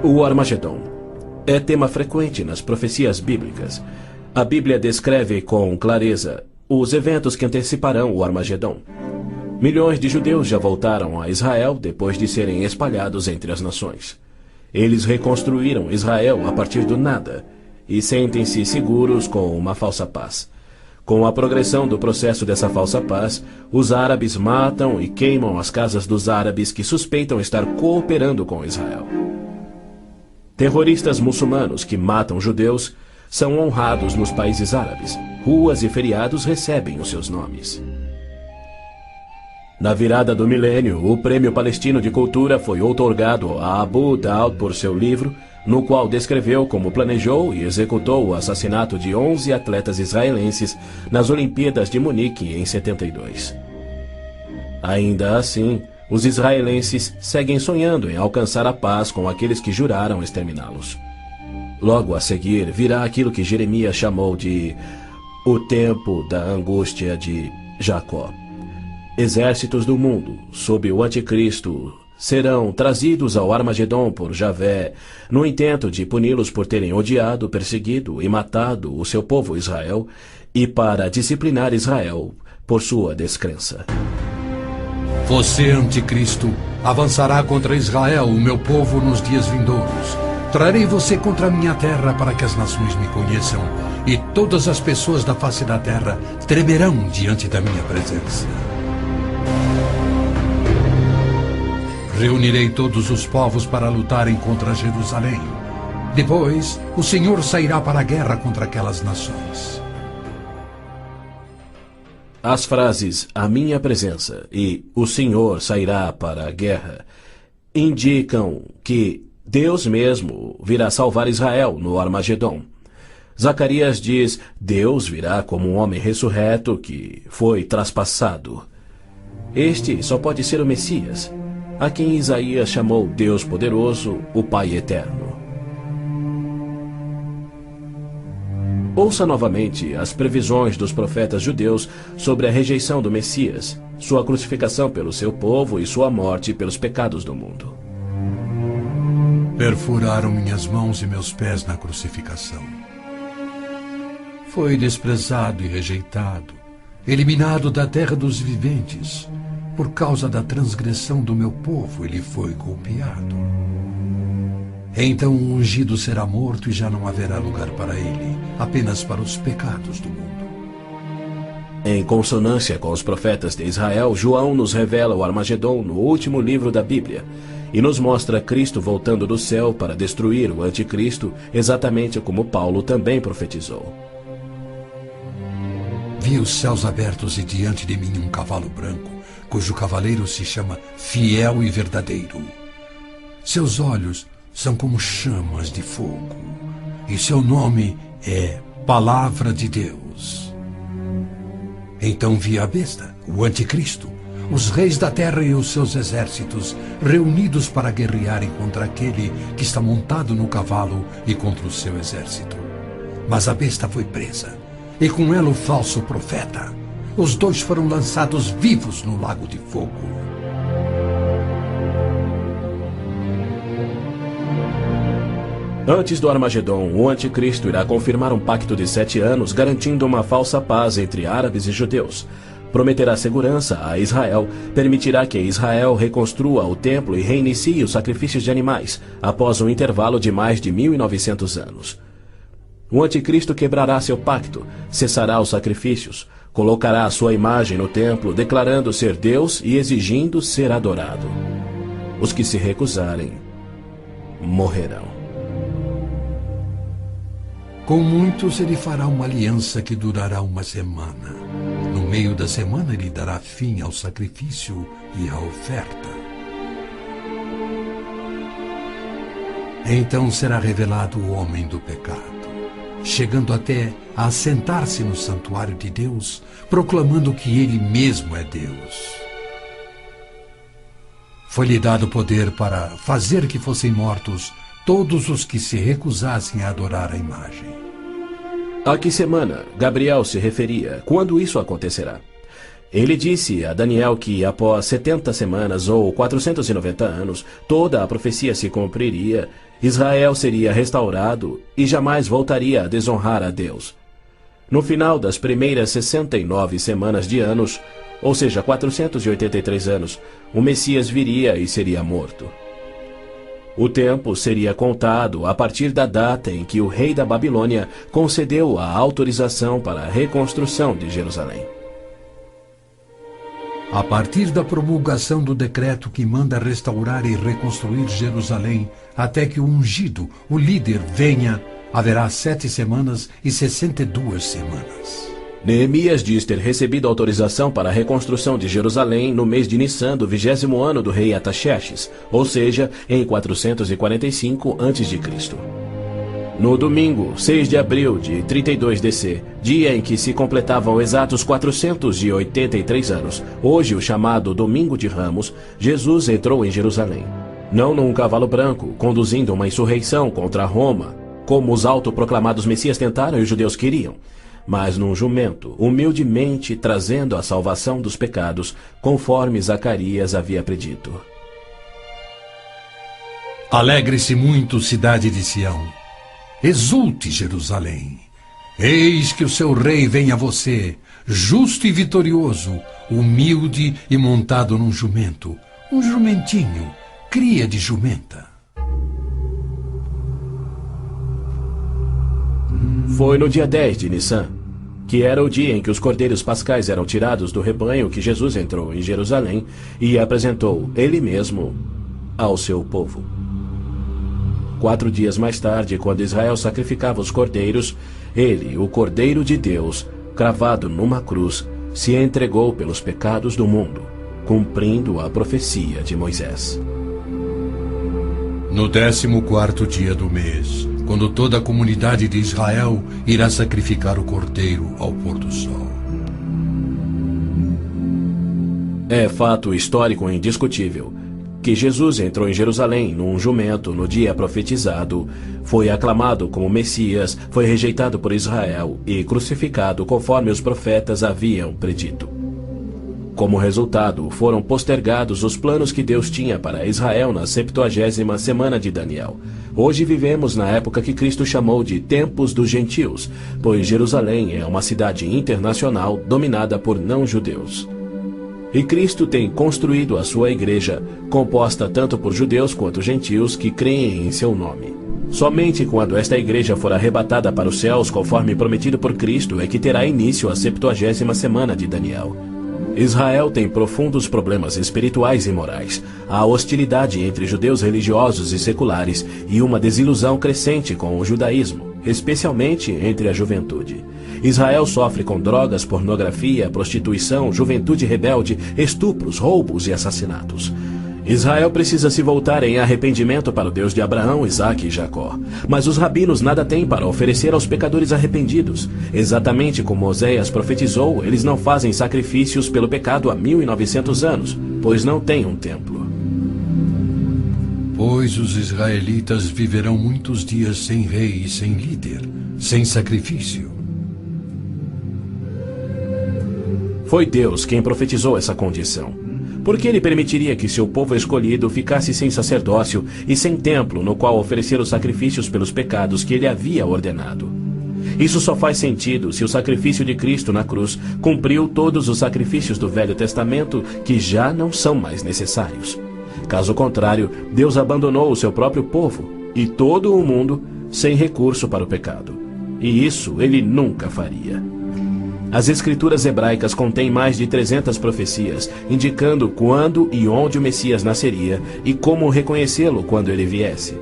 O Armagedon é tema frequente nas profecias bíblicas. A Bíblia descreve com clareza os eventos que anteciparão o Armagedon. Milhões de judeus já voltaram a Israel depois de serem espalhados entre as nações. Eles reconstruíram Israel a partir do nada e sentem-se seguros com uma falsa paz. Com a progressão do processo dessa falsa paz, os árabes matam e queimam as casas dos árabes que suspeitam estar cooperando com Israel. Terroristas muçulmanos que matam judeus são honrados nos países árabes. Ruas e feriados recebem os seus nomes. Na virada do milênio, o Prêmio Palestino de Cultura foi outorgado a Abu Daud por seu livro, no qual descreveu como planejou e executou o assassinato de 11 atletas israelenses nas Olimpíadas de Munique em 72. Ainda assim, os israelenses seguem sonhando em alcançar a paz com aqueles que juraram exterminá-los. Logo a seguir, virá aquilo que Jeremias chamou de o tempo da angústia de Jacó. Exércitos do mundo, sob o anticristo, serão trazidos ao Armagedon por Javé, no intento de puni-los por terem odiado, perseguido e matado o seu povo Israel, e para disciplinar Israel por sua descrença. Você, anticristo, avançará contra Israel, o meu povo, nos dias vindouros. Trarei você contra a minha terra para que as nações me conheçam, e todas as pessoas da face da terra tremerão diante da minha presença. Reunirei todos os povos para lutarem contra Jerusalém. Depois, o Senhor sairá para a guerra contra aquelas nações. As frases "a minha presença" e "o Senhor sairá para a guerra" indicam que Deus mesmo virá salvar Israel no Armagedon. Zacarias diz: Deus virá como um homem ressurreto que foi traspassado. Este só pode ser o Messias, a quem Isaías chamou Deus poderoso, o Pai eterno. Ouça novamente as previsões dos profetas judeus sobre a rejeição do Messias, sua crucificação pelo seu povo e sua morte pelos pecados do mundo. Perfuraram minhas mãos e meus pés na crucificação. Foi desprezado e rejeitado, eliminado da terra dos viventes. Por causa da transgressão do meu povo, ele foi golpeado. Então o ungido será morto e já não haverá lugar para ele, apenas para os pecados do mundo. Em consonância com os profetas de Israel, João nos revela o Armagedon no último livro da Bíblia e nos mostra Cristo voltando do céu para destruir o anticristo, exatamente como Paulo também profetizou. Vi os céus abertos e diante de mim um cavalo branco, cujo cavaleiro se chama Fiel e Verdadeiro. Seus olhos são como chamas de fogo, e seu nome é Palavra de Deus. Então vi a besta, o anticristo, os reis da terra e os seus exércitos, reunidos para guerrearem contra aquele que está montado no cavalo e contra o seu exército. Mas a besta foi presa, e com ela o falso profeta. Os dois foram lançados vivos no lago de fogo. Antes do Armagedon, o anticristo irá confirmar um pacto de 7 anos, garantindo uma falsa paz entre árabes e judeus. Prometerá segurança a Israel, permitirá que Israel reconstrua o templo e reinicie os sacrifícios de animais, após um intervalo de mais de 1900 anos. O anticristo quebrará seu pacto, cessará os sacrifícios, colocará a sua imagem no templo, declarando ser Deus e exigindo ser adorado. Os que se recusarem morrerão. Com muitos ele fará uma aliança que durará uma semana. No meio da semana ele dará fim ao sacrifício e à oferta. Então será revelado o homem do pecado, chegando até a assentar-se no santuário de Deus, proclamando que ele mesmo é Deus. Foi-lhe dado poder para fazer que fossem mortos todos os que se recusassem a adorar a imagem. A que semana Gabriel se referia? Quando isso acontecerá? Ele disse a Daniel que após 70 semanas ou 490 anos, toda a profecia se cumpriria, Israel seria restaurado e jamais voltaria a desonrar a Deus. No final das primeiras 69 semanas de anos, ou seja, 483 anos, o Messias viria e seria morto. O tempo seria contado a partir da data em que o rei da Babilônia concedeu a autorização para a reconstrução de Jerusalém. A partir da promulgação do decreto que manda restaurar e reconstruir Jerusalém, até que o ungido, o líder, venha, haverá 7 semanas e 62 semanas. Neemias diz ter recebido autorização para a reconstrução de Jerusalém no mês de Nissan do 20º ano do rei Artaxerxes, ou seja, em 445 a.C. No domingo, 6 de abril de 32 DC, dia em que se completavam exatos 483 anos, hoje o chamado Domingo de Ramos, Jesus entrou em Jerusalém. Não num cavalo branco, conduzindo uma insurreição contra Roma, como os autoproclamados messias tentaram e os judeus queriam, mas num jumento, humildemente trazendo a salvação dos pecados, conforme Zacarias havia predito. Alegre-se muito, cidade de Sião. Exulte, Jerusalém. Eis que o seu rei vem a você, justo e vitorioso, humilde e montado num jumento, um jumentinho, cria de jumenta. Foi no dia 10 de Nissan, que era o dia em que os cordeiros pascais eram tirados do rebanho, que Jesus entrou em Jerusalém e apresentou ele mesmo ao seu povo. 4 dias mais tarde, quando Israel sacrificava os cordeiros, ele, o Cordeiro de Deus, cravado numa cruz, se entregou pelos pecados do mundo, cumprindo a profecia de Moisés. No 14º dia do mês, quando toda a comunidade de Israel irá sacrificar o cordeiro ao pôr do sol. É fato histórico indiscutível que Jesus entrou em Jerusalém num jumento no dia profetizado, foi aclamado como Messias, foi rejeitado por Israel e crucificado conforme os profetas haviam predito. Como resultado, foram postergados os planos que Deus tinha para Israel na 70ª semana de Daniel. Hoje vivemos na época que Cristo chamou de Tempos dos Gentios, pois Jerusalém é uma cidade internacional dominada por não-judeus. E Cristo tem construído a sua igreja, composta tanto por judeus quanto gentios que creem em seu nome. Somente quando esta igreja for arrebatada para os céus, conforme prometido por Cristo, é que terá início a 70ª semana de Daniel. Israel tem profundos problemas espirituais e morais, há hostilidade entre judeus religiosos e seculares e uma desilusão crescente com o judaísmo, especialmente entre a juventude. Israel sofre com drogas, pornografia, prostituição, juventude rebelde, estupros, roubos e assassinatos. Israel precisa se voltar em arrependimento para o Deus de Abraão, Isaque e Jacó. Mas os rabinos nada têm para oferecer aos pecadores arrependidos. Exatamente como Oséias profetizou, eles não fazem sacrifícios pelo pecado há 1900 anos, pois não têm um templo. Pois os israelitas viverão muitos dias sem rei e sem líder, sem sacrifício. Foi Deus quem profetizou essa condição. Por que ele permitiria que seu povo escolhido ficasse sem sacerdócio e sem templo no qual oferecer os sacrifícios pelos pecados que ele havia ordenado? Isso só faz sentido se o sacrifício de Cristo na cruz cumpriu todos os sacrifícios do Velho Testamento que já não são mais necessários. Caso contrário, Deus abandonou o seu próprio povo e todo o mundo sem recurso para o pecado. E isso ele nunca faria. As escrituras hebraicas contêm mais de 300 profecias, indicando quando e onde o Messias nasceria e como reconhecê-lo quando ele viesse.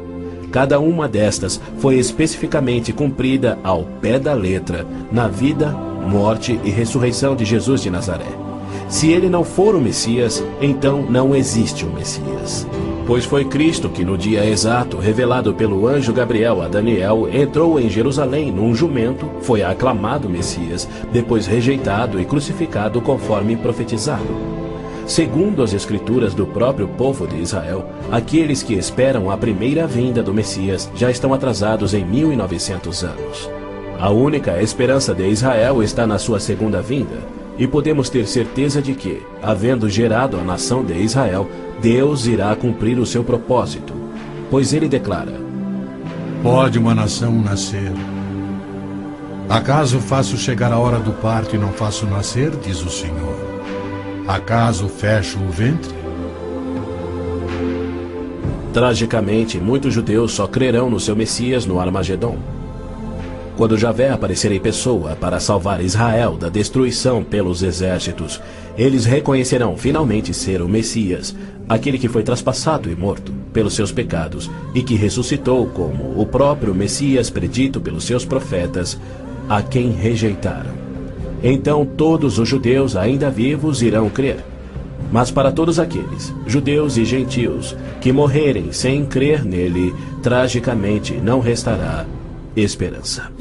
Cada uma destas foi especificamente cumprida ao pé da letra na vida, morte e ressurreição de Jesus de Nazaré. Se ele não for o Messias, então não existe o Messias. Pois foi Cristo que, no dia exato revelado pelo anjo Gabriel a Daniel, entrou em Jerusalém num jumento, foi aclamado Messias, depois rejeitado e crucificado conforme profetizado. Segundo as escrituras do próprio povo de Israel, aqueles que esperam a primeira vinda do Messias já estão atrasados em 1900 anos. A única esperança de Israel está na sua segunda vinda, e podemos ter certeza de que, havendo gerado a nação de Israel, Deus irá cumprir o seu propósito, pois ele declara: Pode uma nação nascer? Acaso faço chegar a hora do parto e não faço nascer, diz o Senhor? Acaso fecho o ventre? Tragicamente, muitos judeus só crerão no seu Messias no Armagedon. Quando Javé aparecer em pessoa para salvar Israel da destruição pelos exércitos, eles reconhecerão finalmente ser o Messias, aquele que foi traspassado e morto pelos seus pecados e que ressuscitou como o próprio Messias predito pelos seus profetas, a quem rejeitaram. Então todos os judeus ainda vivos irão crer. Mas para todos aqueles, judeus e gentios, que morrerem sem crer nele, tragicamente não restará esperança.